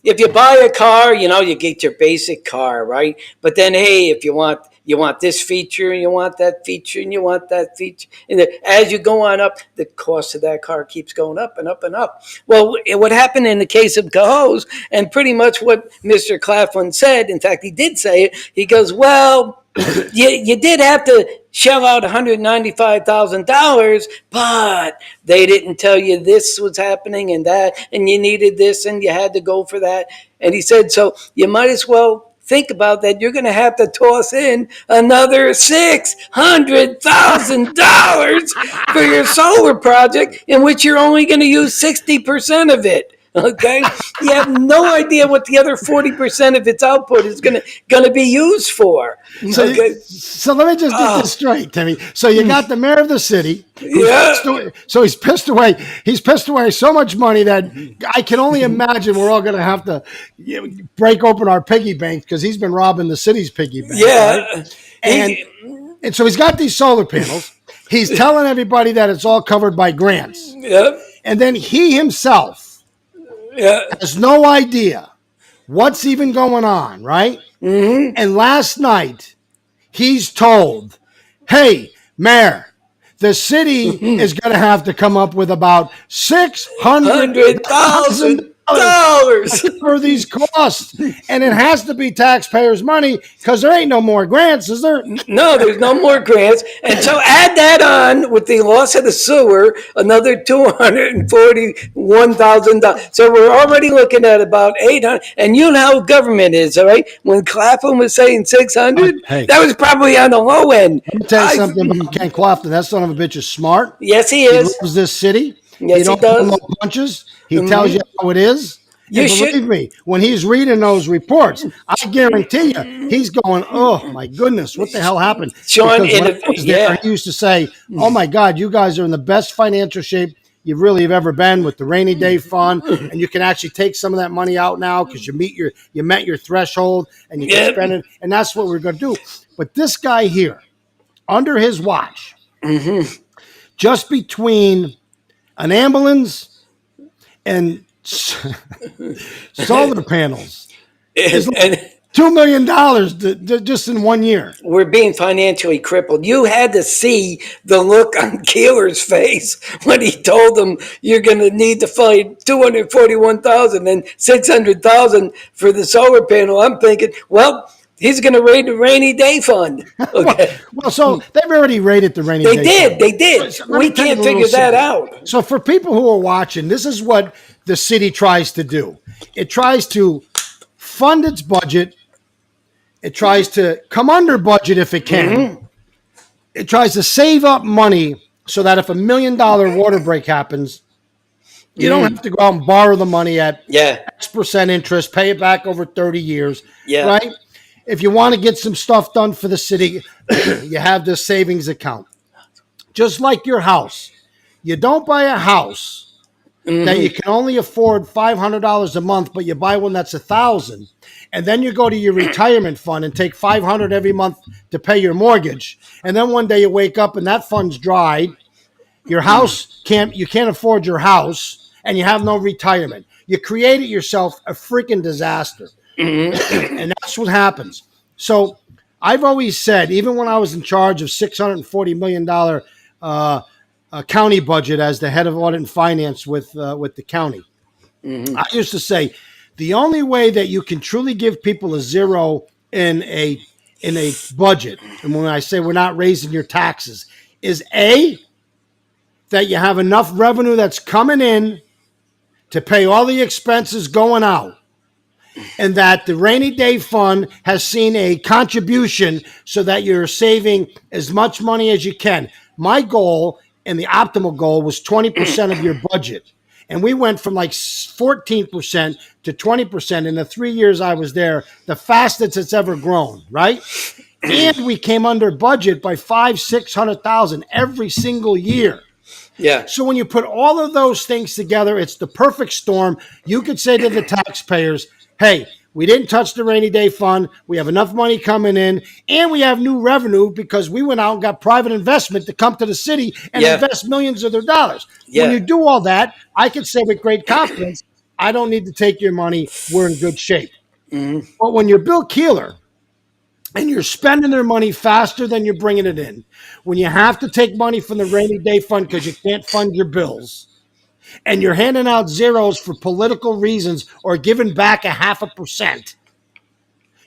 if you buy a car, you get your basic car, right? But then, hey, if you want this feature, and you want that feature, and you want that feature, and as you go on up, the cost of that car keeps going up and up and up. Well, what happened in the case of Cahoes, and pretty much what Mr. Claflin said, in fact, he did say it, he goes, well, you did have to shell out $195,000, but they didn't tell you this was happening and that, and you needed this and you had to go for that. And he said, so you might as well think about that. You're going to have to toss in another $600,000 for your solar project, in which you're only going to use 60% of it. Okay, you have no idea what the other 40% of its output is going to be used for. Okay? So let me just get this straight, Timmy. So you got the mayor of the city. So he's pissed away. He's pissed away so much money that I can only imagine we're all going to have to break open our piggy bank because he's been robbing the city's piggy bank. Yeah, right? And so he's got these solar panels. He's telling everybody that it's all covered by grants. Yep. And then he himself has no idea what's even going on, right? Mm-hmm. And last night, he's told, hey, Mayor, the city is going to have to come up with about $600,000 for these costs. And it has to be taxpayers' money because there ain't no more grants, is there? No, there's no more grants. And so add that on with the loss of the sewer, another $241,000. So we're already looking at about $800. And you know how government is, all right? When Claflin was saying 600, that was probably on the low end. Let me tell you something about Ken Claflin. That son of a bitch is smart. Yes, he is. He loves this city. Yes, he does. No punches. He tells you how it is. Believe me, when he's reading those reports, I guarantee you, he's going, oh, my goodness, what the hell happened? Sean, when I was there, he used to say, oh, my God, you guys are in the best financial shape you really have ever been with the rainy day fund, and you can actually take some of that money out now because you met your threshold, and you can spend it, and that's what we're going to do. But this guy here, under his watch, just between an ambulance and solar panels, it's like $2 million just in 1 year. We're being financially crippled. You had to see the look on Keeler's face when he told them you're going to need to find $241,000 and $600,000 for the solar panel. I'm thinking, well, he's going to raid the rainy day fund. Okay. So they've already raided the rainy day fund. They did. We can't figure that out. So for people who are watching, this is what the city tries to do. It tries to fund its budget. It tries to come under budget if it can. Mm-hmm. It tries to save up money so that if $1 million water break happens, you don't have to go out and borrow the money at X% interest, pay it back over 30 years, right? If you want to get some stuff done for the city, you have this savings account. Just like your house. You don't buy a house that you can only afford $500 a month, but you buy one that's $1,000, and then you go to your retirement fund and take $500 every month to pay your mortgage, and then one day you wake up and that fund's dried. Your house you can't afford your house, and you have no retirement. You created yourself a freaking disaster. And that's what happens. So I've always said, even when I was in charge of $640 million county budget as the head of audit and finance with the county, I used to say, the only way that you can truly give people a zero in a budget, and when I say we're not raising your taxes, is A, that you have enough revenue that's coming in to pay all the expenses going out, and that the rainy day fund has seen a contribution so that you're saving as much money as you can. My goal and the optimal goal was 20% of your budget. And we went from like 14% to 20% in the 3 years I was there, the fastest it's ever grown, right? And we came under budget by 500,000-600,000 every single year. Yeah. So when you put all of those things together, it's the perfect storm. You could say to the taxpayers, hey, we didn't touch the rainy day fund. We have enough money coming in, and we have new revenue because we went out and got private investment to come to the city and invest millions of their dollars. Yeah. When you do all that, I can say with great confidence, I don't need to take your money. We're in good shape. Mm-hmm. But when you're Bill Keeler and you're spending their money faster than you're bringing it in, when you have to take money from the rainy day fund because you can't fund your bills, and you're handing out zeros for political reasons or giving back 0.5%,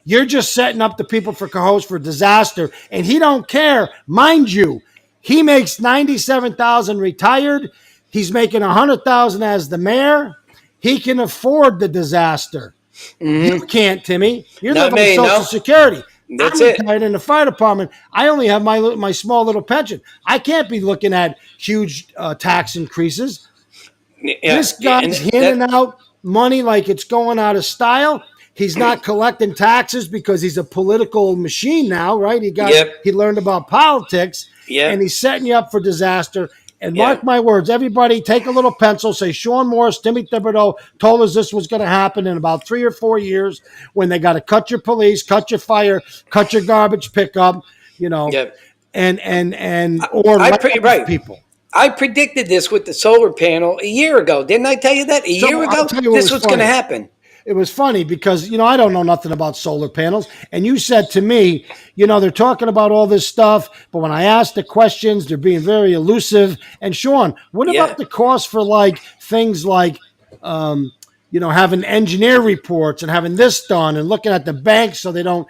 you're just setting up the people for Cohoes for disaster. And he don't care. Mind you, he makes 97,000 retired. He's making 100,000 as the mayor. He can afford the disaster. You can't, Timmy. You're Not living on me, Social no. Security. That's I'm it. retired in the fire department. I only have my small little pension. I can't be looking at huge tax increases. Yeah. This guy's handing out money like it's going out of style. He's not collecting taxes because he's a political machine now, right? He learned about politics, and he's setting you up for disaster. And mark my words, everybody take a little pencil, say Sean Morris, Timmy Thibodeau told us this was going to happen in about 3 or 4 years when they got to cut your police, cut your fire, cut your garbage pickup, and people. I predicted this with the solar panel a year ago. Didn't I tell you that? A year ago? This was going to happen. It was funny because, I don't know nothing about solar panels. And you said to me, they're talking about all this stuff, but when I ask the questions, they're being very elusive. And Sean, what about the cost for things like, having engineer reports and having this done and looking at the banks so they don't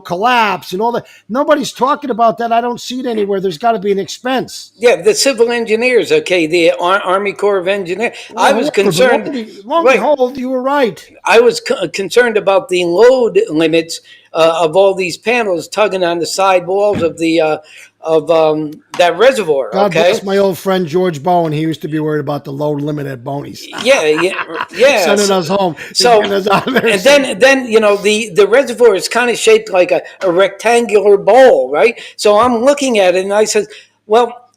collapse and all that. Nobody's talking about that. I don't see it anywhere. There's got to be an expense. Yeah, the civil engineers, the Army Corps of Engineers. Well, I was concerned. Lo and behold, you were right. I was concerned about the load limits of all these panels tugging on the side walls of the that reservoir. God bless my old friend George Bowen. He used to be worried about the load limit at Boney's. Yeah. Sending us home. So and then the reservoir is kind of shaped like a rectangular bowl, right? So I'm looking at it and I said, well,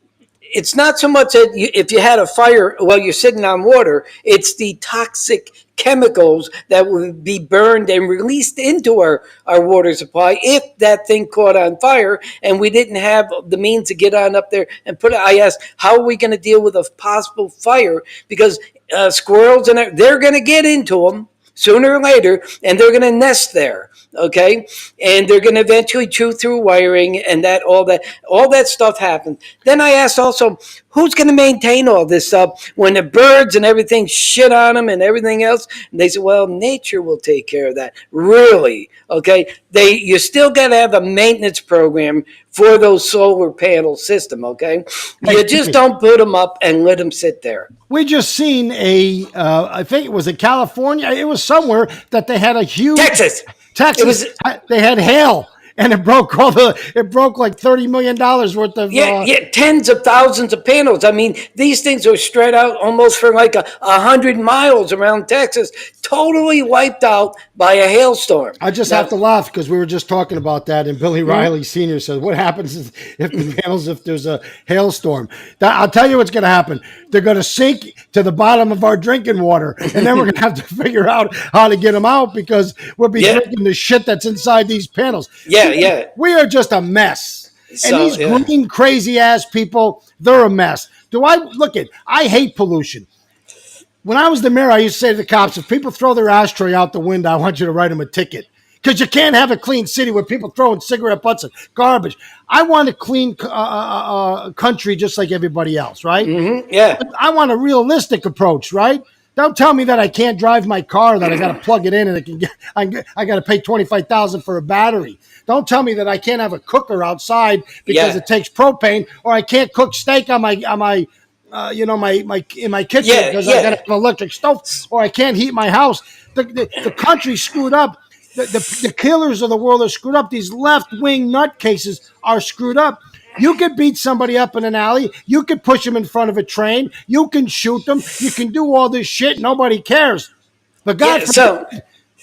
it's not so much that if you had a fire while you're sitting on water, it's the toxic chemicals that would be burned and released into our water supply if that thing caught on fire and we didn't have the means to get on up there and put it. I asked, how are we going to deal with a possible fire? Because squirrels, they're going to get into them sooner or later, and they're going to nest there, okay? And they're going to eventually chew through wiring, and all that stuff happens. Then I asked also, who's going to maintain all this stuff when the birds and everything shit on them and everything else? And they said, well, nature will take care of that. Really, okay? You still got to have a maintenance program for those solar panel system, okay? You just don't put them up and let them sit there. We just seen I think it was in California. It was somewhere that they had a huge Texas. They had hail, and it broke like $30 million worth of. Tens of thousands of panels. I mean, these things are spread out almost for like 100 miles around Texas, totally wiped out by a hailstorm. I just have to laugh because we were just talking about that, and Billy Riley Sr. says, "What happens if there's a hailstorm?" I'll tell you what's going to happen. They're going to sink to the bottom of our drinking water, and then we're going to have to figure out how to get them out because we'll be drinking the shit that's inside these panels. We are just a mess. And these green crazy ass people, they're a mess. I hate pollution. When I was the mayor, I used to say to the cops, if people throw their ashtray out the window, I want you to write them a ticket. Because you can't have a clean city with people throwing cigarette butts and garbage. I want a clean country just like everybody else, right? Mm-hmm. Yeah. But I want a realistic approach, right? Don't tell me that I can't drive my car, that I got to plug it in and I got to pay $25,000 for a battery. Don't tell me that I can't have a cooker outside because it takes propane, or I can't cook steak on my in my kitchen because I got an electric stove, or I can't heat my house. The country's screwed up. The killers of the world are screwed up. These left-wing nutcases are screwed up. You could beat somebody up in an alley. You could push them in front of a train. You can shoot them. You can do all this shit. Nobody cares. But Yeah. So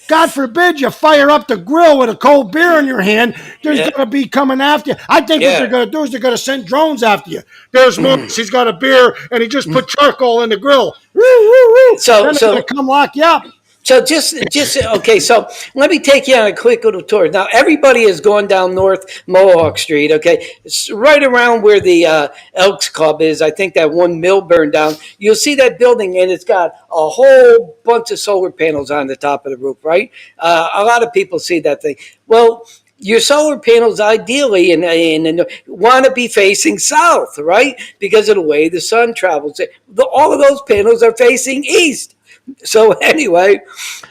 God forbid you fire up the grill with a cold beer in your hand. There's yeah, going to be coming after you. I think what they're yeah. going to do is they're going to send drones after you. There's Moose. He's got a beer and he just put charcoal in the grill. Woo, woo, woo. So Then they're going to come lock you up. So just okay. So let me take you on a quick little tour. Now everybody has gone down North Mohawk Street. Okay, it's right around where the Elks Club is. I think that one mill burned down. You'll see that building, and it's got a whole bunch of solar panels on the top of the roof. Right? A lot of people see that thing. Well, your solar panels ideally want to be facing south, right? Because of the way the sun travels. All of those panels are facing east. So anyway,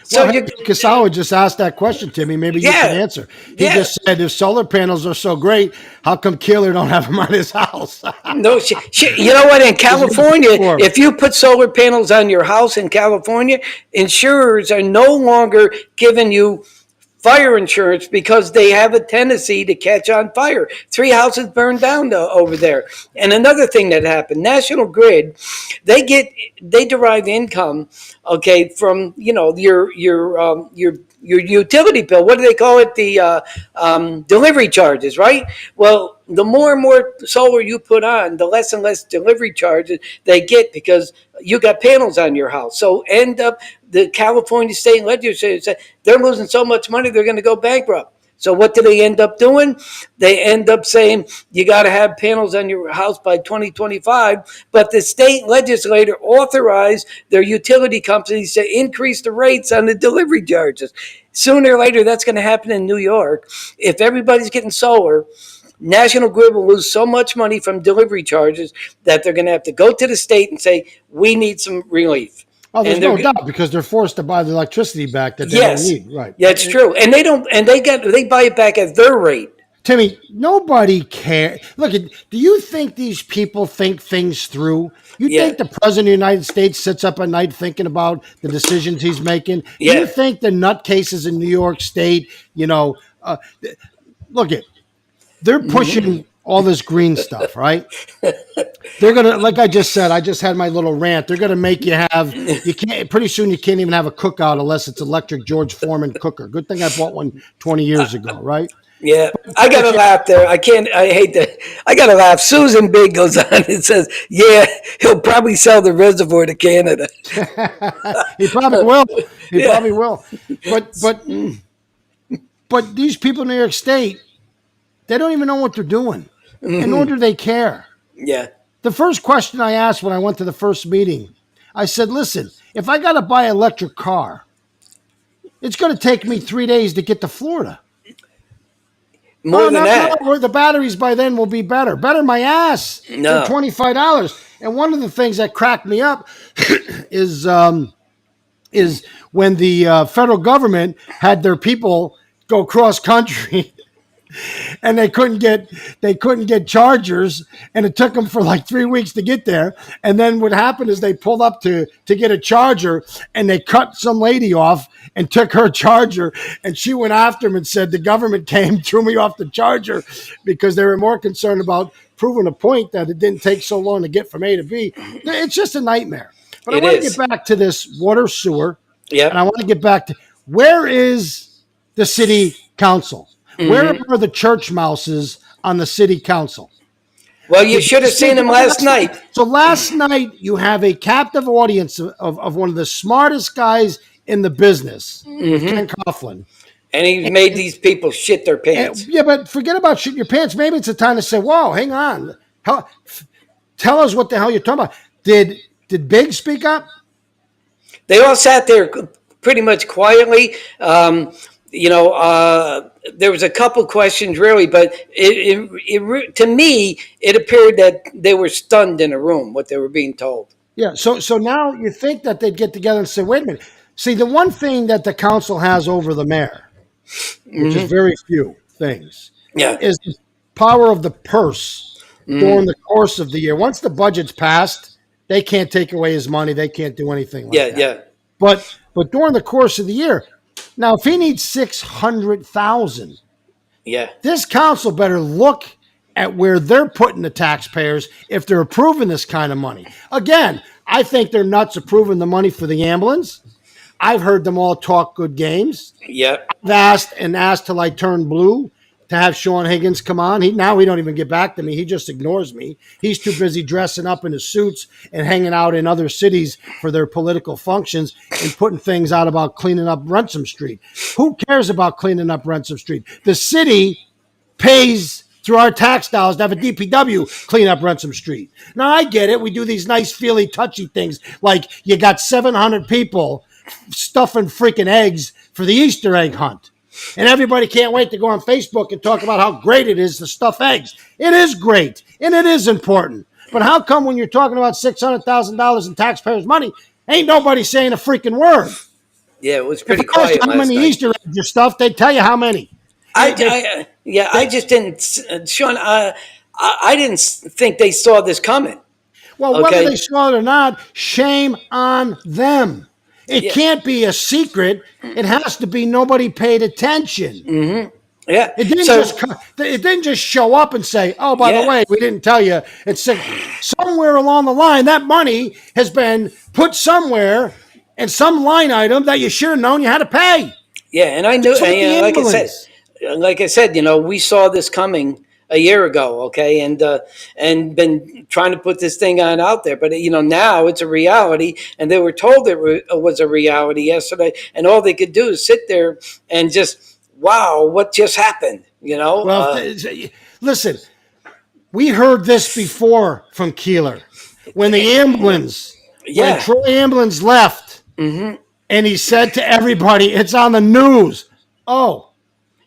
so well, Kasawa just asked that question, Timmy. Maybe you can answer. He just said, if solar panels are so great, how come Keeler don't have them on his house? No, you know what? In California, if you put solar panels on your house in California, insurers are no longer giving you fire insurance because they have a tendency to catch on fire. 3 houses burned down over there. And another thing that happened, National Grid, they derive income, okay, from your utility bill. What do they call it? The delivery charges, right? Well, the more and more solar you put on, the less and less delivery charges they get because you got panels on your house. So end up the California state legislature said they're losing so much money they're going to go bankrupt. So what do they end up doing? They end up saying you got to have panels on your house by 2025. But the state legislature authorized their utility companies to increase the rates on the delivery charges. Sooner or later, that's going to happen in New York. If everybody's getting solar, National Grid will lose so much money from delivery charges that they're going to have to go to the state and say, we need some relief. Oh, there's no doubt because they're forced to buy the electricity back that they don't need. Right. Yeah, it's true. And they don't, and they buy it back at their rate. Timmy, nobody cares. Look, do you think these people think things through? You think the president of the United States sits up at night thinking about the decisions he's making? Do you think the nutcases in New York State, look at, they're pushing all this green stuff, right? They're going to, like I just said, I just had my little rant. They're going to make pretty soon you can't even have a cookout unless it's electric George Foreman cooker. Good thing I bought one 20 years ago, right? Yeah, I got to laugh there. I hate that. I got to laugh. Susan Big goes on and says, yeah, he'll probably sell the reservoir to Canada. He probably will. He probably will. But these people in New York State, they don't even know what they're doing. And nor do they care. Yeah. The first question I asked when I went to the first meeting, I said, listen, if I got to buy an electric car, it's going to take me 3 days to get to Florida. More than that. No, the batteries by then will be better. Better my ass than $25. And one of the things that cracked me up is when the federal government had their people go cross country and they couldn't get chargers, and it took them for like 3 weeks to get there. And then what happened is they pulled up to get a charger, and they cut some lady off and took her charger, and she went after him and said the government came, threw me off the charger because they were more concerned about proving a point that it didn't take so long to get from A to B. It's just a nightmare. But I want to get back to this water sewer, and I want to get back to where is the city council? Where are the church mouses on the city council? Well, you should have seen them last night. So last night, you have a captive audience of one of the smartest guys in the business, Ken Coughlin. And he made these people shit their pants. But forget about shitting your pants. Maybe it's a time to say, whoa, hang on. Tell us what the hell you're talking about. Did Big speak up? They all sat there pretty much quietly. There was a couple questions really, but to me, it appeared that they were stunned in a room, what they were being told. Yeah, so now you think that they'd get together and say, wait a minute. See, the one thing that the council has over the mayor, which is very few things, is the power of the purse during the course of the year. Once the budget's passed, they can't take away his money. They can't do anything like that. Yeah. But during the course of the year, now if he needs $600,000, this council better look at where they're putting the taxpayers if they're approving this kind of money. Again, I think they're nuts approving the money for the ambulance. I've heard them all talk good games. Yep. I've asked till I turn blue to have Sean Higgins come on. He don't even get back to me. He just ignores me. He's too busy dressing up in his suits and hanging out in other cities for their political functions and putting things out about cleaning up Ransom Street. Who cares about cleaning up Ransom Street? The city pays through our tax dollars to have a DPW clean up Ransom Street. Now, I get it. We do these nice, feely, touchy things like you got 700 people stuffing freaking eggs for the Easter egg hunt. And everybody can't wait to go on Facebook and talk about how great it is to stuff eggs. It is great, and it is important. But how come when you're talking about $600,000 in taxpayers' money, ain't nobody saying a freaking word? Yeah, it was pretty If I asked quiet how many last night. Easter eggs you stuffed, they'd tell you how many. I just didn't, Sean. I didn't think they saw this coming. Well, whether Okay. they saw it or not, shame on them. It Yeah. can't be a secret. It has to be nobody paid attention. Yeah. It didn't just show up and say, "Oh, by the Yeah. way, we didn't tell you." It's somewhere along the line that money has been put somewhere in some line item that you should have known you had to pay. Yeah, and I knew, It's like and, the like I said, we saw this coming a year ago, okay, and been trying to put this thing on out there, but now it's a reality, and they were told it was a reality yesterday, and all they could do is sit there and just, wow, what just happened, Well, listen, we heard this before from Keeler when the ambulance, when Troy Ambulance left, and he said to everybody, "It's on the news." Oh,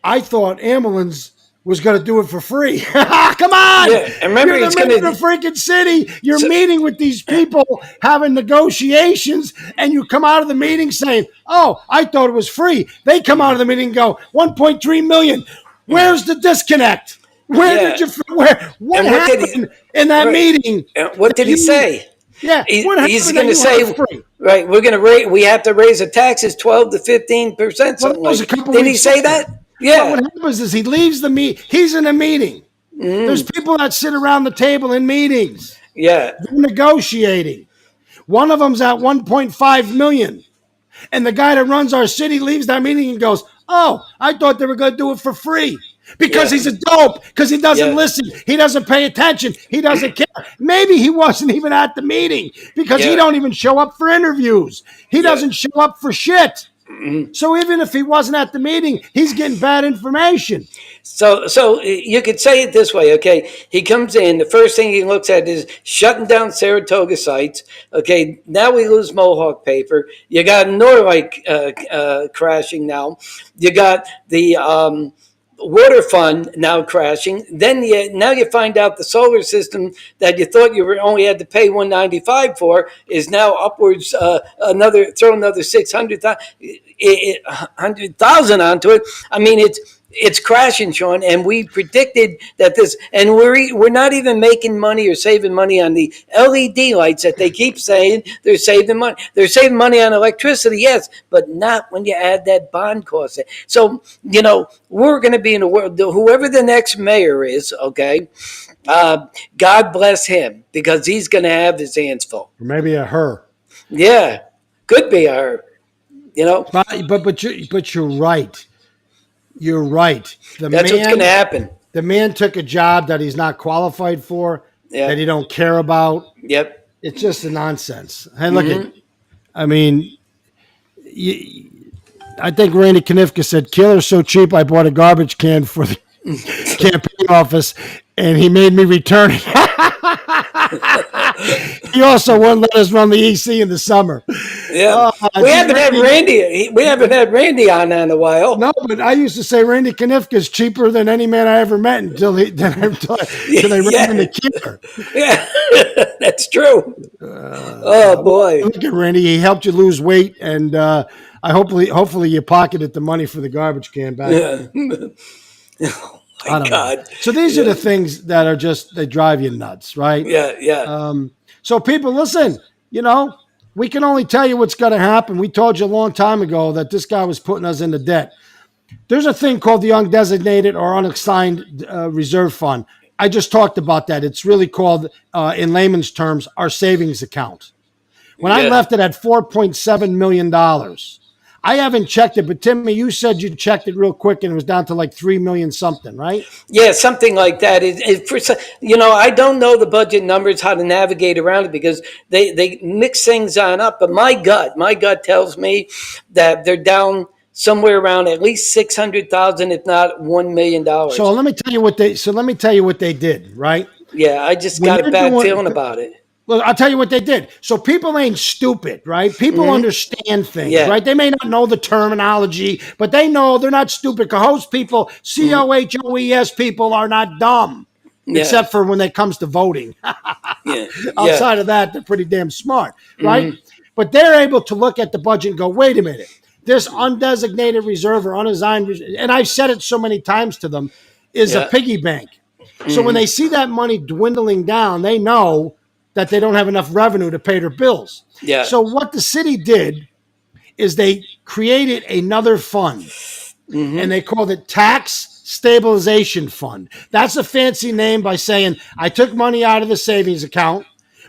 I thought ambulance was going to do it for free. Come on! Yeah, and remember, you're it's the gonna- mayor of the freaking city. You're meeting with these people, having negotiations, and you come out of the meeting saying, "Oh, I thought it was free." They come out of the meeting and go, "1.3 million." Where's the disconnect? What And what did happened in that meeting? What did he say? Yeah, what happened He's that going to you say, want free? right? We're going to rate. We have to raise the taxes 12 to 15%. Something that was like. a couple Did he weeks say ago. that? But Yeah. what happens is he leaves the meet. He's in a meeting. There's people that sit around the table in meetings. Yeah. They're negotiating. One of them's at 1.5 million. And the guy that runs our city leaves that meeting and goes, "Oh, I thought they were going to do it for free." Because Yeah. he's a dope, because he doesn't Yeah. listen, he doesn't pay attention, he doesn't care. Maybe he wasn't even at the meeting because he Yeah. don't even show up for interviews. He doesn't show up for shit. So even if he wasn't at the meeting, he's getting bad information. So you could say it this way, okay? He comes in, the first thing he looks at is shutting down Saratoga sites. Okay, now we lose Mohawk paper. You got Norlite crashing now. You got the water fund now crashing. Then now you find out the solar system that you thought you were only had to pay $195 for is now upwards another 600,000 onto it. I mean, it's crashing, Sean, and we predicted that this, and we're not even making money or saving money on the LED lights that they keep saying they're saving money. They're saving money on electricity, yes, but not when you add that bond cost. So, we're going to be in a world, whoever the next mayor is, okay, God bless him, because he's going to have his hands full. Or maybe a her. Yeah, could be a her, But you're right. You're right. That's what's going to happen. The man took a job that he's not qualified for, Yeah. that he don't care about. Yep. It's just a nonsense. And look at, I mean, I think Randy Knifka said, "Killer's so cheap, I bought a garbage can for the campaign office, and he made me return it." He also wouldn't let us run the EC in the summer. Yeah, we haven't had Randy. We haven't had Randy on in a while. No, but I used to say Randy Knifka is cheaper than any man I ever met until they ran him to Keeler. Yeah, that's true. Oh boy! Look at Randy. He helped you lose weight, and hopefully you pocketed the money for the garbage can back. Yeah. Oh my God! So these are the things that are they drive you nuts, right? Yeah. So people, listen. We can only tell you what's going to happen. We told you a long time ago that this guy was putting us into debt. There's a thing called the undesignated or unassigned reserve fund. I just talked about that. It's really called, in layman's terms, our savings account. When I left it at $4.7 million, I haven't checked it, but Timmy, you said you checked it real quick and it was down to like 3 million something, right? Yeah, something like that. I don't know the budget numbers, how to navigate around it because they mix things on up. But my gut tells me that they're down somewhere around at least 600,000, if not $1 million. So let me tell you what they did, right? Yeah, I just When got a you're bad doing- feeling about it. Well, I'll tell you what they did. So people ain't stupid, right? People understand things, Yeah. right? They may not know the terminology, but they know they're not stupid. Cohoes people, COHOES people are not dumb, except for when it comes to voting. Yeah. Outside of that, they're pretty damn smart, right? But they're able to look at the budget and go, wait a minute, this undesignated reserve or unassigned, and I've said it so many times to them, is a piggy bank. So when they see that money dwindling down, they know that they don't have enough revenue to pay their bills. Yeah. So what the city did is they created another fund, and they called it Tax Stabilization Fund. That's a fancy name by saying I took money out of the savings account,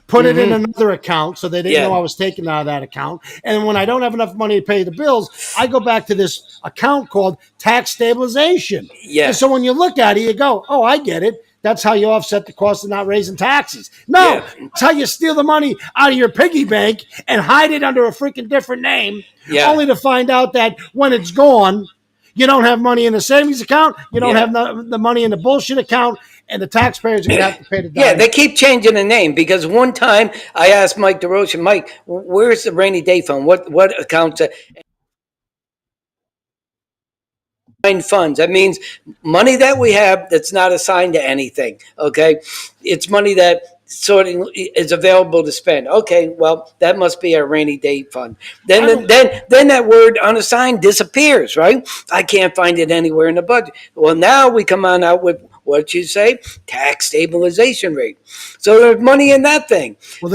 put it in another account so they didn't know I was taking out of that account. And when I don't have enough money to pay the bills, I go back to this account called Tax Stabilization. Yeah. And so when you look at it, you go, oh, I get it. That's how you offset the cost of not raising taxes. No, it's how you steal the money out of your piggy bank and hide it under a freaking different name, only to find out that when it's gone, you don't have money in the savings account, you don't have the money in the bullshit account, and the taxpayers are going to have to pay the dime. Yeah, they keep changing the name because one time I asked Mike DeRoche, Mike, where's the rainy day fund? What accounts? Funds. That means money that we have that's not assigned to anything. Okay, it's money that sort of is available to spend. Okay, well that must be our rainy day fund. Then that word unassigned disappears. Right? I can't find it anywhere in the budget. Well, now we come on out with what you say, tax stabilization rate. So there's money in that thing. Well,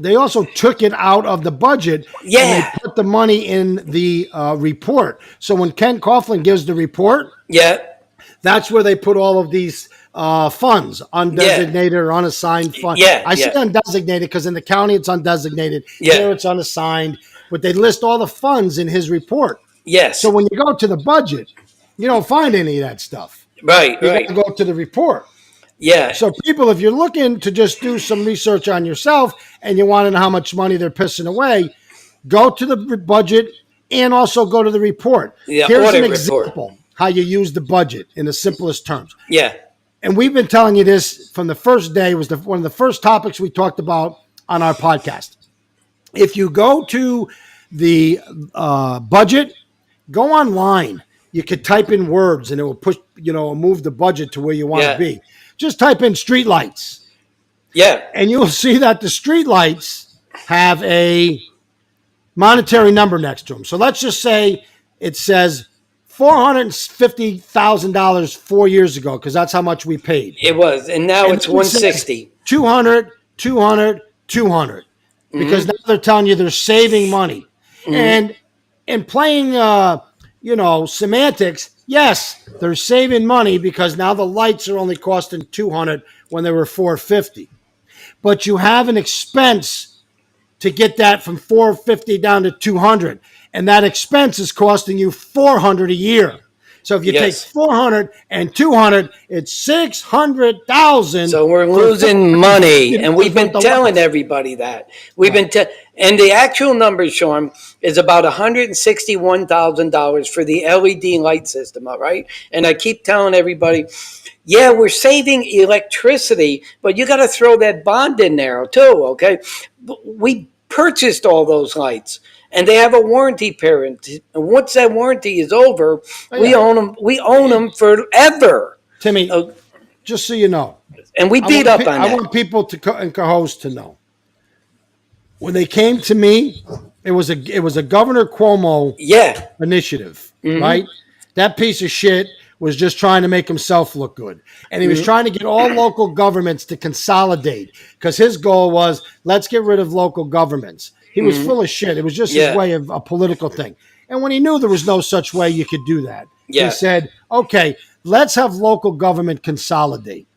they also took it out of the budget. Yeah. And they put the money in the report. So when Ken Coughlin gives the report, that's where they put all of these funds, undesignated or unassigned funds. I say undesignated because in the county it's undesignated. Here it's unassigned. But they list all the funds in his report. Yes. So when you go to the budget, you don't find any of that stuff. Right. You got to go to the report. Yeah. So people, if you're looking to just do some research on yourself and you want to know how much money they're pissing away, go to the budget and also go to the report. Yeah, Here's an audit example how you use the budget in the simplest terms. Yeah. And we've been telling you this from the first day. It was one of the first topics we talked about on our podcast. If you go to the budget, go online. You could type in words and it will push, move the budget to where you want to be. Just type in street lights. Yeah. And you'll see that the street lights have a monetary number next to them. So let's just say it says $450,000 4 years ago, because that's how much we paid. It was. And now it's 160. 200, 200, 200. Because now they're telling you they're saving money. And playing semantics, yes, they're saving money because now the lights are only costing 200 when they were 450. But you have an expense to get that from 450 down to 200, and that expense is costing you 400 a year. So if you take 400 and 200, it's 600,000. So we're losing money, and we've been telling everybody that. And the actual numbers, Sean, is about $161,000 for the LED light system, all right? And I keep telling everybody, yeah, we're saving electricity, but you got to throw that bond in there too, okay? We purchased all those lights. And they have a warranty period. And once that warranty is over, we own them. We own them forever. Timmy, just so you know, and we beat up on that. I want people and co-hosts to know. When they came to me, it was a Governor Cuomo initiative, right? That piece of shit was just trying to make himself look good. And he was trying to get all local governments to consolidate because his goal was, let's get rid of local governments. He was full of shit. It was just his way of a political thing. And when he knew there was no such way you could do that, he said, okay, let's have local government consolidate.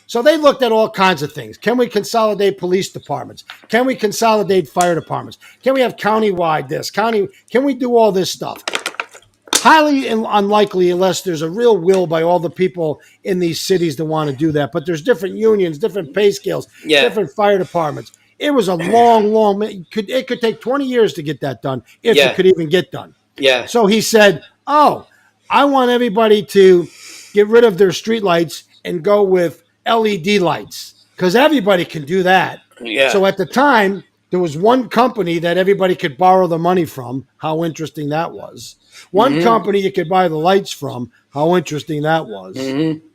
So they looked at all kinds of things. Can we consolidate police departments? Can we consolidate fire departments? Can we have countywide this? Can we do all this stuff? Highly unlikely unless there's a real will by all the people in these cities that want to do that. But there's different unions, different pay scales, Yeah. different fire departments. It was a long. It could take 20 years to get that done if Yeah. it could even get done. Yeah. So he said, "Oh, I want everybody to get rid of their streetlights and go with LED lights because everybody can do that." Yeah. So at the time, there was one company that everybody could borrow the money from. How interesting that was. One company you could buy the lights from. How interesting that was.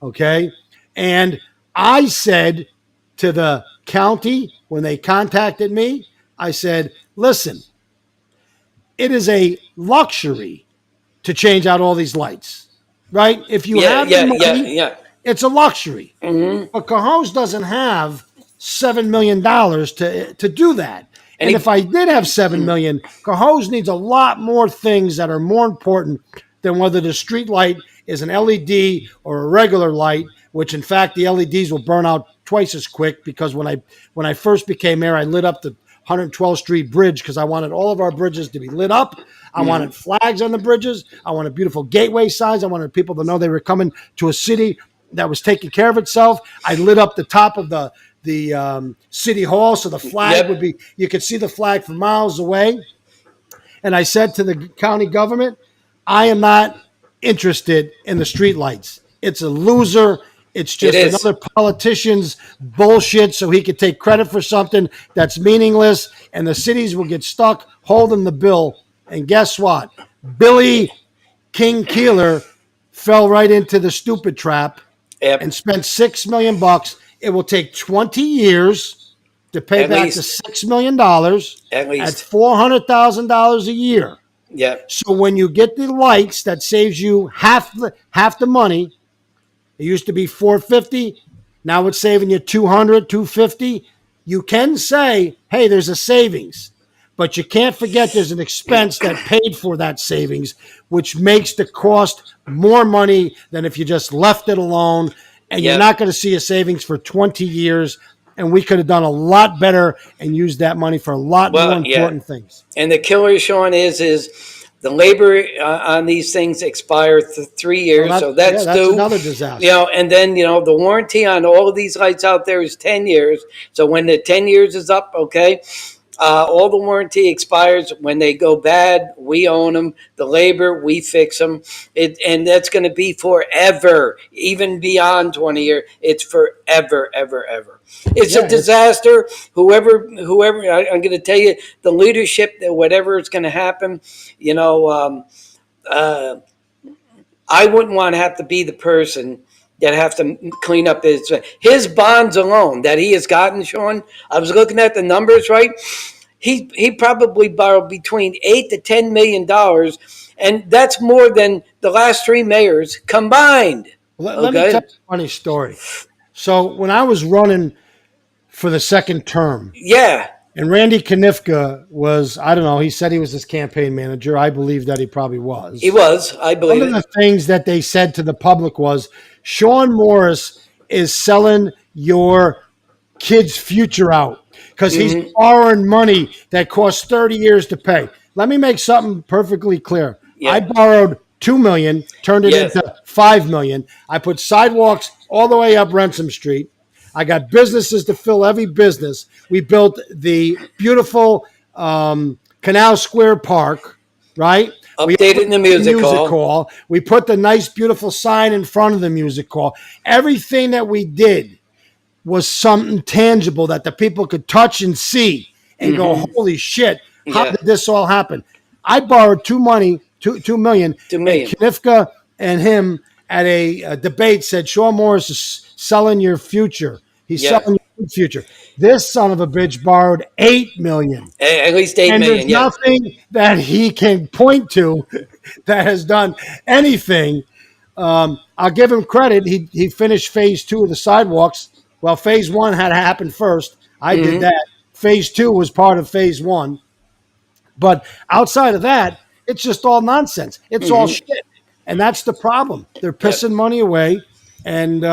Okay. And I said to the county when they contacted me, I said, listen, it is a luxury to change out all these lights, right? If you Yeah. have Yeah. the money, Yeah. it's a luxury. But Cajones doesn't have $7 million to do that. And if I did have $7 million, Cajones needs a lot more things that are more important than whether the street light is an LED or a regular light, which in fact the LEDs will burn out twice as quick because when I first became mayor, I lit up the 112th Street Bridge because I wanted all of our bridges to be lit up. I wanted flags on the bridges. I wanted beautiful gateway signs. I wanted people to know they were coming to a city that was taking care of itself. I lit up the top of the city hall so the flag would be, you could see the flag from miles away. And I said to the county government, I am not interested in the streetlights. It's a loser. It's just another politician's bullshit so he could take credit for something that's meaningless, and the cities will get stuck holding the bill. And guess what? Billy King Keeler fell right into the stupid trap and spent $6 million. It will take 20 years to pay back the $6 million At least. at $400,000 a year. Yeah. So when you get the lights, that saves you half the money. It used to be $450. Now it's saving you $200, $250. You can say, hey, there's a savings. But you can't forget there's an expense that paid for that savings, which makes the cost more money than if you just left it alone. And you're not going to see a savings for 20 years. And we could have done a lot better and used that money for a lot more important things. And the killer, Sean, is the labor on these things expire 3 years, so that's due. Another disaster. And then the warranty on all of these lights out there is 10 years. So when the 10 years is up, okay, all the warranty expires. When they go bad, we own them. The labor, we fix them. And that's going to be forever, even beyond 20 years. It's forever, ever, ever. It's a disaster. Whoever, I'm going to tell you, the leadership, whatever is going to happen, I wouldn't want to have to be the person that have to clean up his bonds alone that he has gotten, Sean. I was looking at the numbers, right? He probably borrowed between $8 to $10 million, and that's more than the last three mayors combined. Let me tell you a funny story. So when I was running for the second term, and Randy Knifka was, I don't know, he said he was his campaign manager. I believe that he probably was. He was, I believe. One of the things that they said to the public was, Sean Morris is selling your kid's future out because he's borrowing money that costs 30 years to pay. Let me make something perfectly clear. I borrowed $2 million, turned it into $5 million. I put sidewalks all the way up Ransom Street. I got businesses to fill every business. We built the beautiful Canal Square Park, right? Updated the music hall. We put the nice, beautiful sign in front of the music hall. Everything that we did was something tangible that the people could touch and see and go, holy shit, how did this all happen? I borrowed $2 million. And Knifka and him at a debate said, Sean Morris is selling your future. He's selling your future. This son of a bitch borrowed $8 million. At least $8 and million. There's nothing that he can point to that has done anything. I'll give him credit. He finished phase 2 of the sidewalks. Well, phase 1 had to happen first. I did that. Phase 2 was part of phase 1. But outside of that, it's just all nonsense. It's all shit. And that's the problem. They're pissing money away. And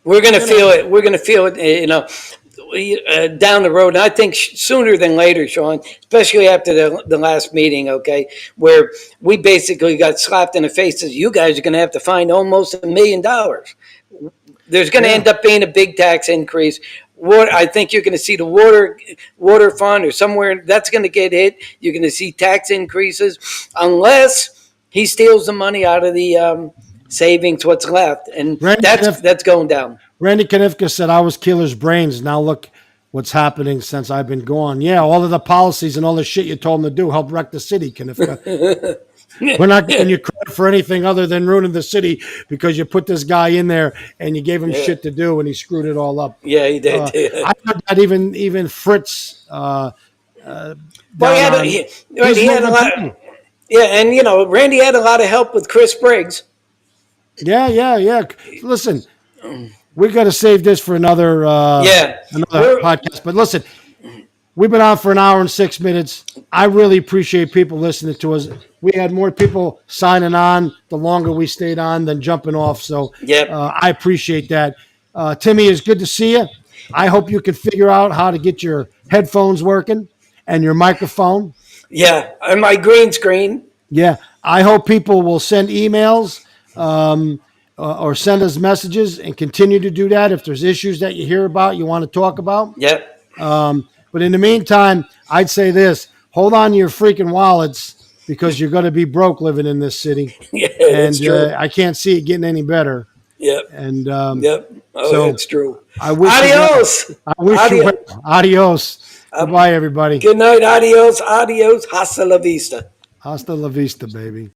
We're going to feel it. We're going to feel it, down the road. And I think sooner than later, Sean, especially after the last meeting, okay, where we basically got slapped in the face as you guys are going to have to find almost $1 million. There's going to end up being a big tax increase. I think you're going to see the water fund or somewhere that's going to get hit. You're going to see tax increases unless he steals the money out of the savings, what's left, and that's going down. Randy Konifka said, I was killer's brains. Now look what's happening since I've been gone. Yeah, all of the policies and all the shit you told him to do helped wreck the city, Konifka. We're not giving you credit for anything other than ruining the city because you put this guy in there and you gave him shit to do and he screwed it all up. Yeah, he did. I heard that even Fritz. Well, he had a lot. Yeah, and Randy had a lot of help with Chris Briggs. Yeah. Listen, we got to save this for another podcast. But listen, we've been on for an hour and 6 minutes. I really appreciate people listening to us. We had more people signing on the longer we stayed on than jumping off. So I appreciate that. Timmy, it's good to see you. I hope you can figure out how to get your headphones working and your microphone. Yeah, and my green screen. Yeah, I hope people will send emails or send us messages and continue to do that if there's issues that you hear about, you want to talk about. Yep. But in the meantime, I'd say this. Hold on to your freaking wallets because you're going to be broke living in this city. Yeah, and that's true. I can't see it getting any better. Yep. And yep. Oh, so that's true. I wish adios. you well. Adios. Goodbye, everybody. Good night. Adios. Hasta la vista. Hasta la vista, baby.